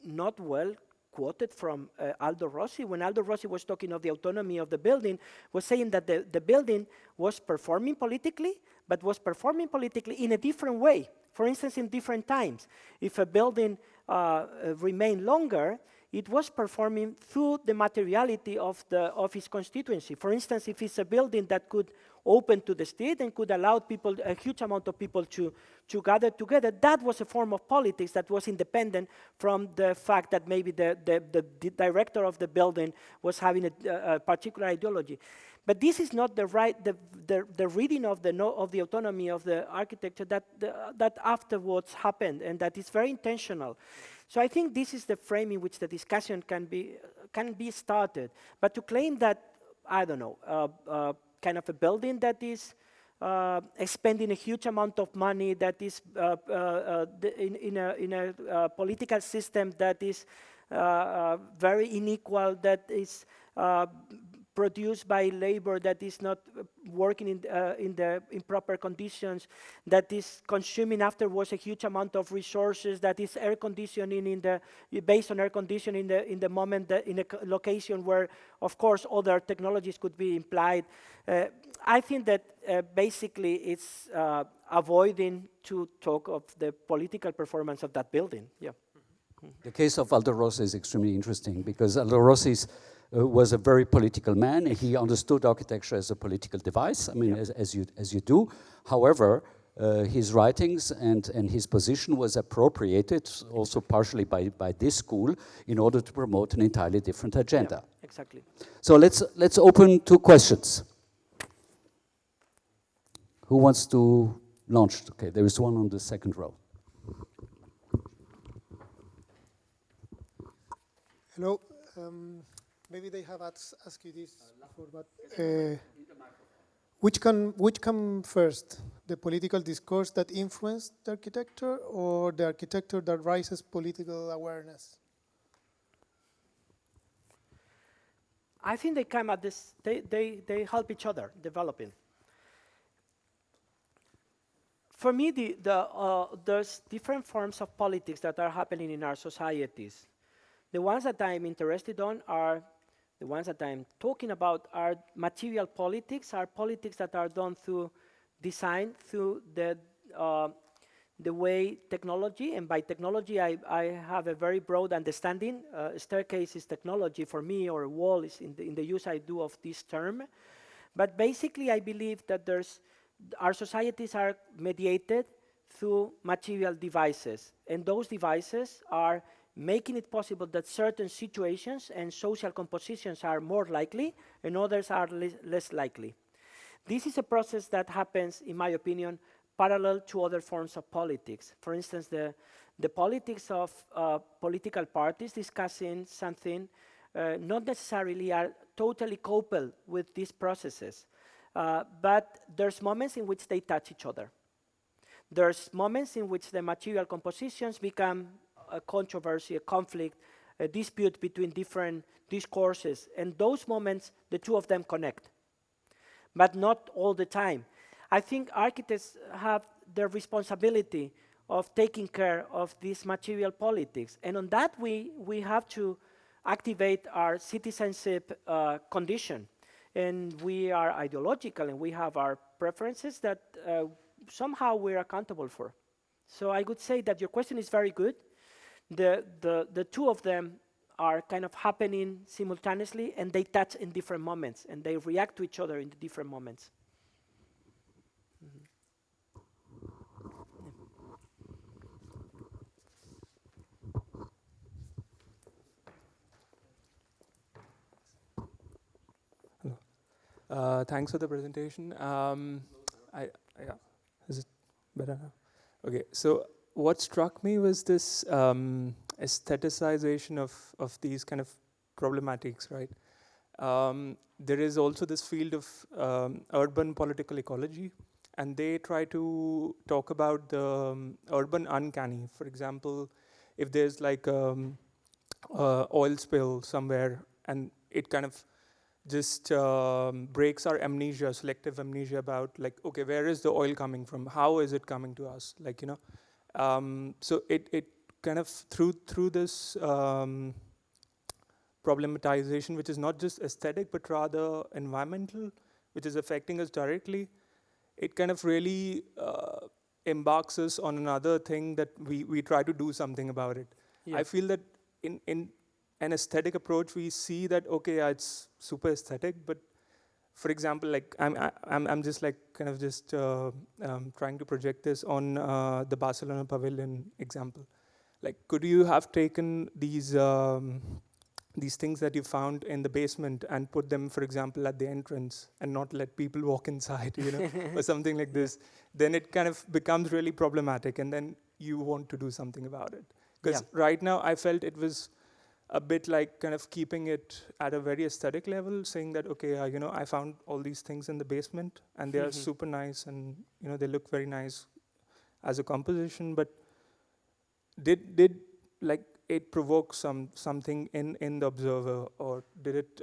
not well quoted from Aldo Rossi. When Aldo Rossi was talking of the autonomy of the building, was saying that the building was performing politically, but was performing politically in a different way. For instance, in different times. If a building remained longer, it was performing through the materiality of its constituency. For instance, if it's a building that could open to the street and could allow people, a huge amount of people to gather together, that was a form of politics that was independent from the fact that maybe the director of the building was having a particular ideology. But this is not the reading of the autonomy of the architecture that afterwards happened, and that is very intentional. So I think this is the frame in which the discussion can be started. But to claim that, I don't know, kind of a building that is spending a huge amount of money, that is in a political system that is very unequal, that is produced by labor that is not working in proper conditions, that is consuming afterwards a huge amount of resources, that is air conditioning based on air conditioning in the moment in a location where, of course, other technologies could be implied. I think that basically it's avoiding to talk of the political performance of that building. Yeah. The case of Aldo Rossi is extremely interesting because Aldo Rossi was a very political man. He understood architecture as a political device, I mean, as you do. However, his writings and his position was appropriated also partially by this school in order to promote an entirely different agenda. Yeah, exactly. So let's open to questions. Who wants to launch? Okay, there is one on the second row. Hello. Maybe they have asked you this before, but which come first, the political discourse that influenced the architecture, or the architecture that raises political awareness? I think they come at this. They help each other developing. For me, there's different forms of politics that are happening in our societies. The ones that I'm interested on are the ones that I'm talking about are material politics, are politics that are done through design, through the way technology, and by technology I have a very broad understanding. A staircase is technology for me, or a wall is in the use I do of this term. But basically I believe that our societies are mediated through material devices, and those devices are making it possible that certain situations and social compositions are more likely and others are less likely. This is a process that happens, in my opinion, parallel to other forms of politics. For instance, the politics of political parties discussing something not necessarily are totally coupled with these processes, but there's moments in which they touch each other. There's moments in which the material compositions become a controversy, a conflict, a dispute between different discourses, and those moments, the two of them connect, but not all the time. I think architects have the responsibility of taking care of this material politics, and on that we have to activate our citizenship condition, and we are ideological and we have our preferences that somehow we're accountable for. So I would say that your question is very good. The two of them are kind of happening simultaneously, and they touch in different moments, and they react to each other in different moments. Hello. Thanks for the presentation. Is it better now? Okay, so what struck me was this aestheticization of these kind of problematics, right? There is also this field of urban political ecology, and they try to talk about the urban uncanny. For example, if there's like oil spill somewhere, and it kind of just breaks our amnesia, selective amnesia about like, okay, where is the oil coming from? How is it coming to us? Like, you know. So it kind of through this problematization, which is not just aesthetic but rather environmental, which is affecting us directly, it kind of really embarks us on another thing that we try to do something about it. Yeah. I feel that in an aesthetic approach, we see that, okay, yeah, it's super aesthetic, but for example, like I'm just like kind of just trying to project this on the Barcelona Pavilion example. Like, could you have taken these things that you found in the basement and put them, for example, at the entrance and not let people walk inside, you know, or something like this? Then it kind of becomes really problematic, and then you want to do something about it. Because right now I felt it was a bit like kind of keeping it at a very aesthetic level, saying that, okay, you know, I found all these things in the basement and they are super nice and, you know, they look very nice as a composition, but did like it provoke something in the observer, or did it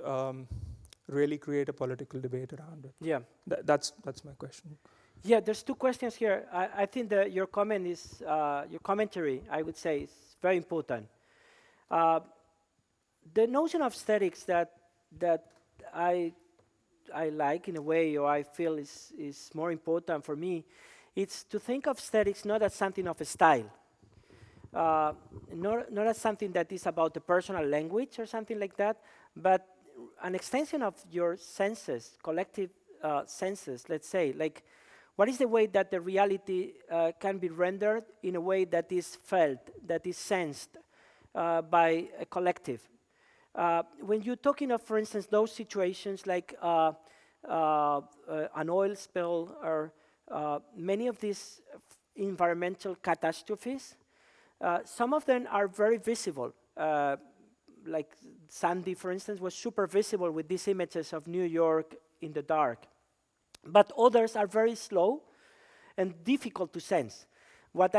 really create a political debate around it? Yeah. That's my question. Yeah, there's two questions here. I think that your comment is, your commentary, I would say, is very important. The notion of aesthetics that I like in a way, or I feel is more important for me, it's to think of aesthetics not as something of a style, not as something that is about the personal language or something like that, but an extension of your senses, collective senses, let's say. Like, what is the way that the reality can be rendered in a way that is felt, that is sensed by a collective? When you're talking of, for instance, those situations like an oil spill or many of these environmental catastrophes, some of them are very visible. Like Sandy, for instance, was super visible with these images of New York in the dark. But others are very slow and difficult to sense. What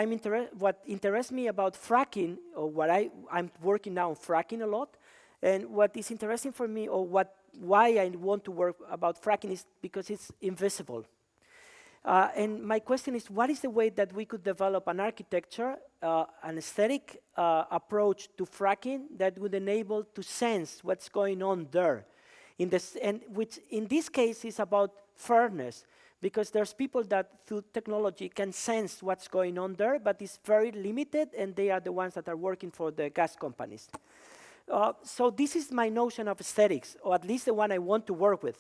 interests me about fracking, or what I'm working now on fracking a lot, and what is interesting for me, or why I want to work about fracking, is because it's invisible. And my question is, what is the way that we could develop an architecture, an aesthetic approach to fracking that would enable to sense what's going on there? And which in this case is about fairness, because there's people that through technology can sense what's going on there, but it's very limited, and they are the ones that are working for the gas companies. So this is my notion of aesthetics, or at least the one I want to work with.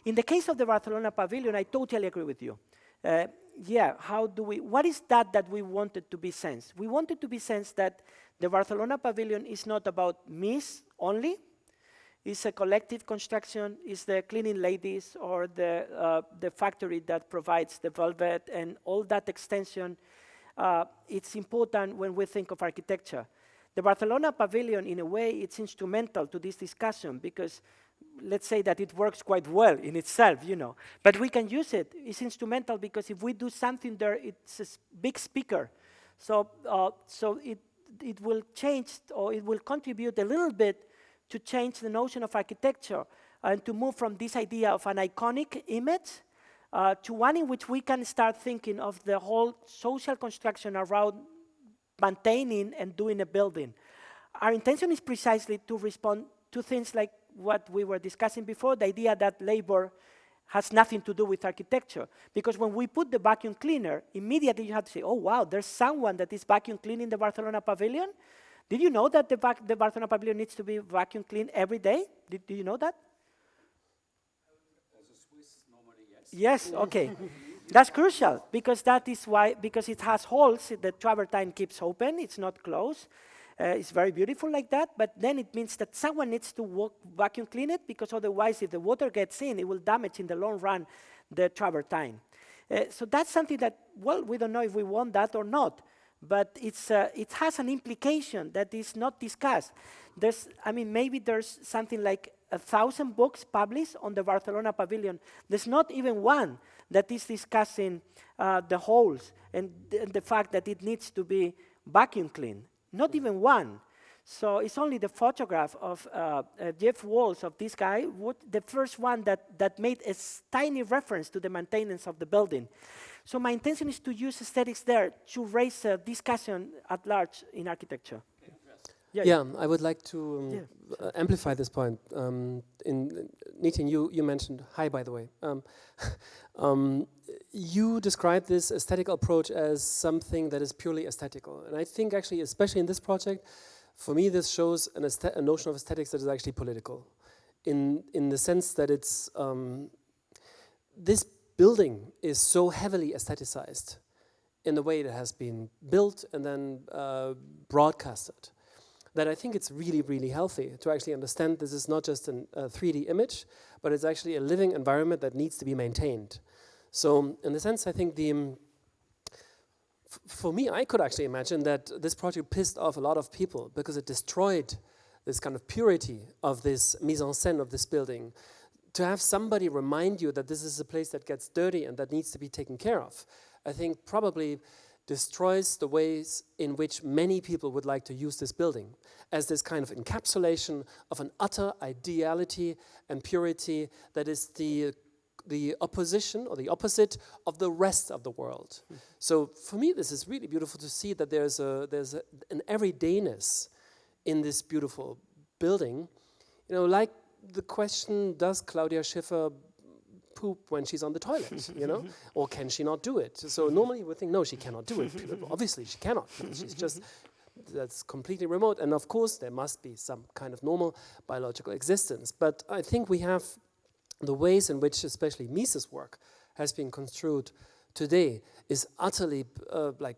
In the case of the Barcelona Pavilion, I totally agree with you. What is that we wanted to be sensed? We wanted to be sensed that the Barcelona Pavilion is not about Miss only. It's a collective construction. It's the cleaning ladies, or the factory that provides the velvet and all that extension. It's important when we think of architecture. The Barcelona Pavilion, in a way, it's instrumental to this discussion, because let's say that it works quite well in itself, you know. But we can use it. It's instrumental because if we do something there, it's a big speaker. So it will change, or it will contribute a little bit to change the notion of architecture and to move from this idea of an iconic image to one in which we can start thinking of the whole social construction around maintaining and doing a building. Our intention is precisely to respond to things like what we were discussing before, the idea that labor has nothing to do with architecture. Because when we put the vacuum cleaner, immediately you have to say, oh wow, there's someone that is vacuum cleaning the Barcelona Pavilion? Did you know that the Barcelona Pavilion needs to be vacuum cleaned every day? Did you know that? As a Swiss, normally, yes. Yes, okay. That's crucial, because that is why, because it has holes, the travertine keeps open, it's not closed. It's very beautiful like that, but then it means that someone needs to vacuum clean it, because otherwise if the water gets in, it will damage in the long run the travertine. So that's something that, well, we don't know if we want that or not, but it has an implication that is not discussed. Maybe there's something like 1,000 books published on the Barcelona Pavilion. There's not even one that is discussing the holes and the fact that it needs to be vacuum cleaned. Not even one. So it's only the photograph of Jeff Walls, of this guy, the first one that made a tiny reference to the maintenance of the building. So my intention is to use aesthetics there to raise a discussion at large in architecture. Yeah, I would like to amplify this point. In Nitin, you mentioned, hi by the way, you described this aesthetical approach as something that is purely aesthetical. And I think actually, especially in this project, For me, this shows a notion of aesthetics that is actually political, in the sense that it's this building is so heavily aestheticized in the way it has been built and then broadcasted, that I think it's really, really healthy to actually understand this is not just a 3D image, but it's actually a living environment that needs to be maintained. So in the sense, I think for me, I could actually imagine that this project pissed off a lot of people because it destroyed this kind of purity of this mise en scène of this building. To have somebody remind you that this is a place that gets dirty and that needs to be taken care of, I think probably destroys the ways in which many people would like to use this building as this kind of encapsulation of an utter ideality and purity that is the opposition or the opposite of the rest of the world. So for me, this is really beautiful to see that there's an everydayness in this beautiful building. You know, like the question, does Claudia Schiffer poop when she's on the toilet, you know? Or can she not do it? So normally you would think, no, she cannot do it. Obviously she cannot. She's just, that's completely remote. And of course there must be some kind of normal biological existence. But I think we have the ways in which especially Mises' work has been construed today is utterly like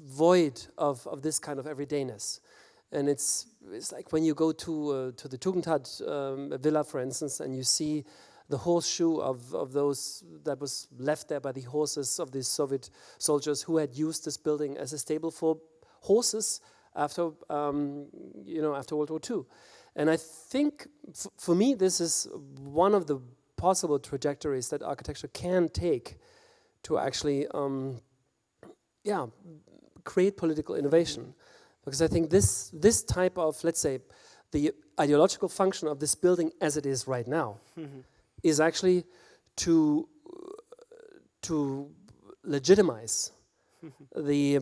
void of this kind of everydayness. And it's like when you go to the Tugendhat villa, for instance, and you see the horseshoe of those that was left there by the horses of these Soviet soldiers who had used this building as a stable for horses after after World War II. And I think for me this is one of the possible trajectories that architecture can take to actually create political innovation. Because I think this type of, let's say, the ideological function of this building as it is right now is actually to legitimize the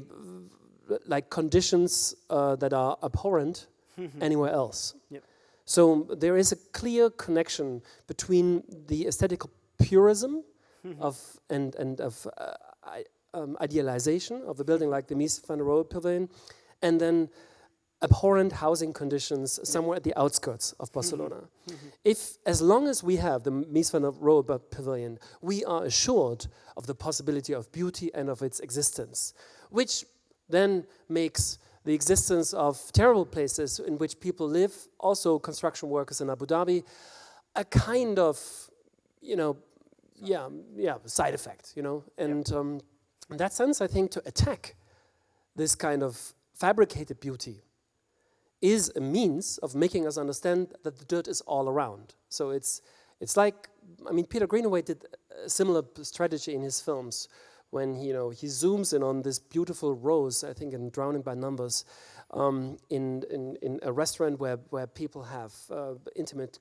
conditions that are abhorrent anywhere else. Yep. So there is a clear connection between the aesthetical purism of idealization of the building, like the Mies van der Rohe Pavilion, and then abhorrent housing conditions somewhere at the outskirts of Barcelona. If, as long as we have the Mies van der Rohe Pavilion, we are assured of the possibility of beauty and of its existence, which then makes the existence of terrible places in which people live, also construction workers in Abu Dhabi, a kind of, side effect, And in that sense, I think to attack this kind of fabricated beauty is a means of making us understand that the dirt is all around. So it's like, Peter Greenaway did a similar strategy in his films when he zooms in on this beautiful rose, I think in Drowning by Numbers, in a restaurant where people have intimate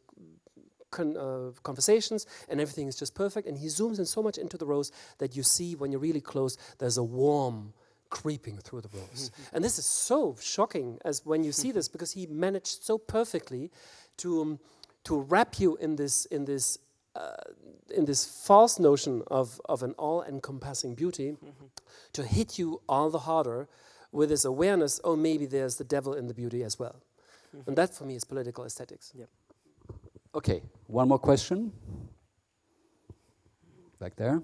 conversations and everything is just perfect, and he zooms in so much into the rose that you see when you're really close, there's a warm creeping through the rose. And this is so shocking as when you see this, because he managed so perfectly to wrap you in this false notion of an all-encompassing beauty, to hit you all the harder with this awareness, oh, maybe there's the devil in the beauty as well. And that for me is political aesthetics. Yep. Okay, one more question. Back there.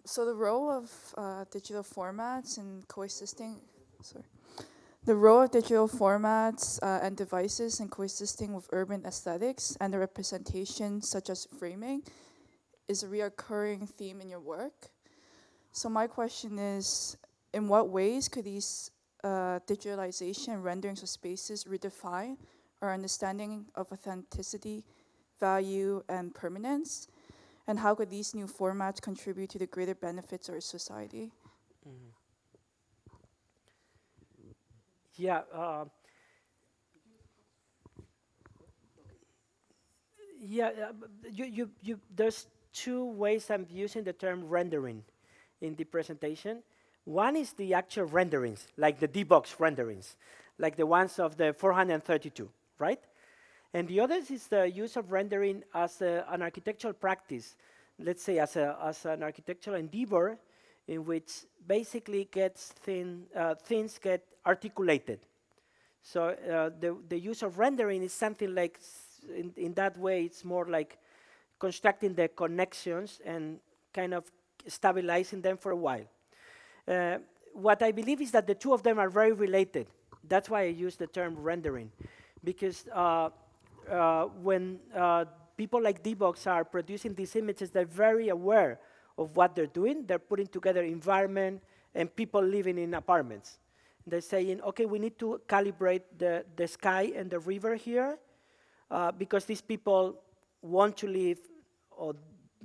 So the role of digital formats and coexisting, the role of digital formats and devices and coexisting with urban aesthetics and the representation such as framing is a recurring theme in your work. So my question is, in what ways could these digitalization and renderings of spaces redefine our understanding of authenticity, value, and permanence? And how could these new formats contribute to the greater benefits of our society? Yeah. There's two ways I'm using the term rendering in the presentation. One is the actual renderings, like the D-box renderings, like the ones of the 432, right? And the other is the use of rendering as an architectural practice, let's say as an architectural endeavor in which basically things get articulated. So the use of rendering is something like, in that way, it's more like constructing the connections and kind of stabilizing them for a while. What I believe is that the two of them are very related. That's why I use the term rendering, because when people like D-Box are producing these images, they're very aware of what they're doing. They're putting together environment and people living in apartments. They're saying, okay, we need to calibrate the sky and the river here because these people want to live, or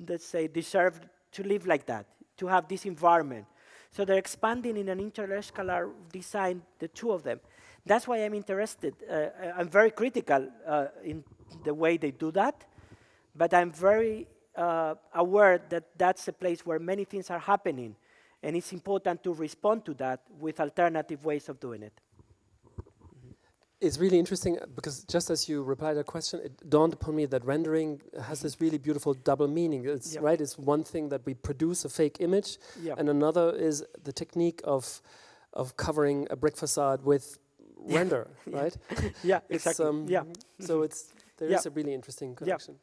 let's say deserve to live like that, to have this environment. So they're expanding in an interscalar design, the two of them. That's why I'm interested. I'm very critical in the way they do that, but I'm very aware that that's a place where many things are happening, and it's important to respond to that with alternative ways of doing it. It's really interesting because just as you replied to a question, it dawned upon me that rendering has this really beautiful double meaning. It's right. It's one thing that we produce a fake image, and another is the technique of covering a brick facade with render, right? Yeah, exactly. So there is a really interesting connection.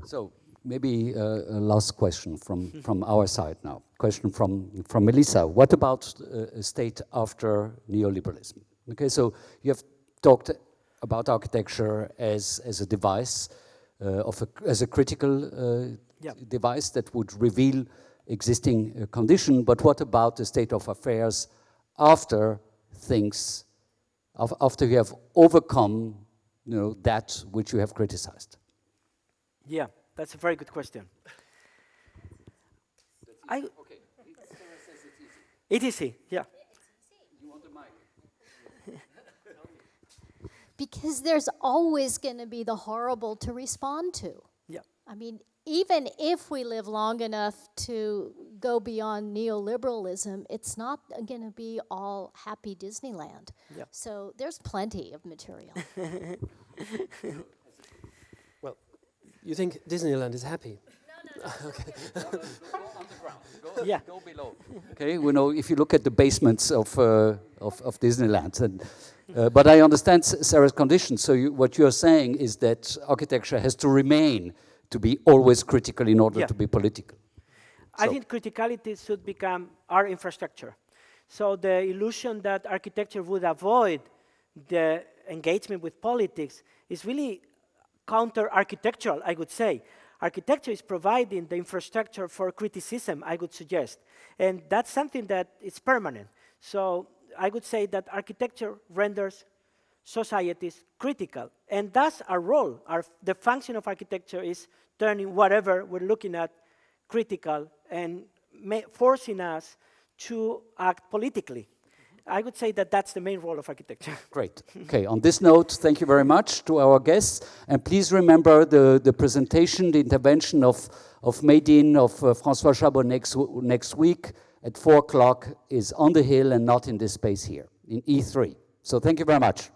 So maybe a last question from our side now. Question from Melissa. What about a state after neoliberalism? Okay, so you have talked about architecture as a device, as a critical device that would reveal existing condition. But what about the state of affairs after things, after you have overcome, that which you have criticized? Yeah, that's a very good question. Okay. It is easy, yeah. You want the mic? Because there's always going to be the horrible to respond to. Yeah. I mean, even if we live long enough to go beyond neoliberalism, it's not going to be all happy Disneyland. Yeah. So there's plenty of material. Well, you think Disneyland is happy? No. Okay. Go underground. Go below. Okay, we know if you look at the basements of Disneyland, and but I understand Sarah's condition. So what you are saying is that architecture has to remain to be always critical in order to be political. I think criticality should become our infrastructure. So the illusion that architecture would avoid the engagement with politics is really counter-architectural, I would say. Architecture is providing the infrastructure for criticism, I would suggest. And that's something that is permanent. So I would say that architecture renders societies critical. And that's our role. The function of architecture is turning whatever we're looking at critical and forcing us to act politically. I would say that that's the main role of architecture. Great. Okay, on this note, thank you very much to our guests. And please remember the presentation, the intervention of Medine, of François Chabot next week at 4 o'clock is on the hill and not in this space here, in E3. So thank you very much.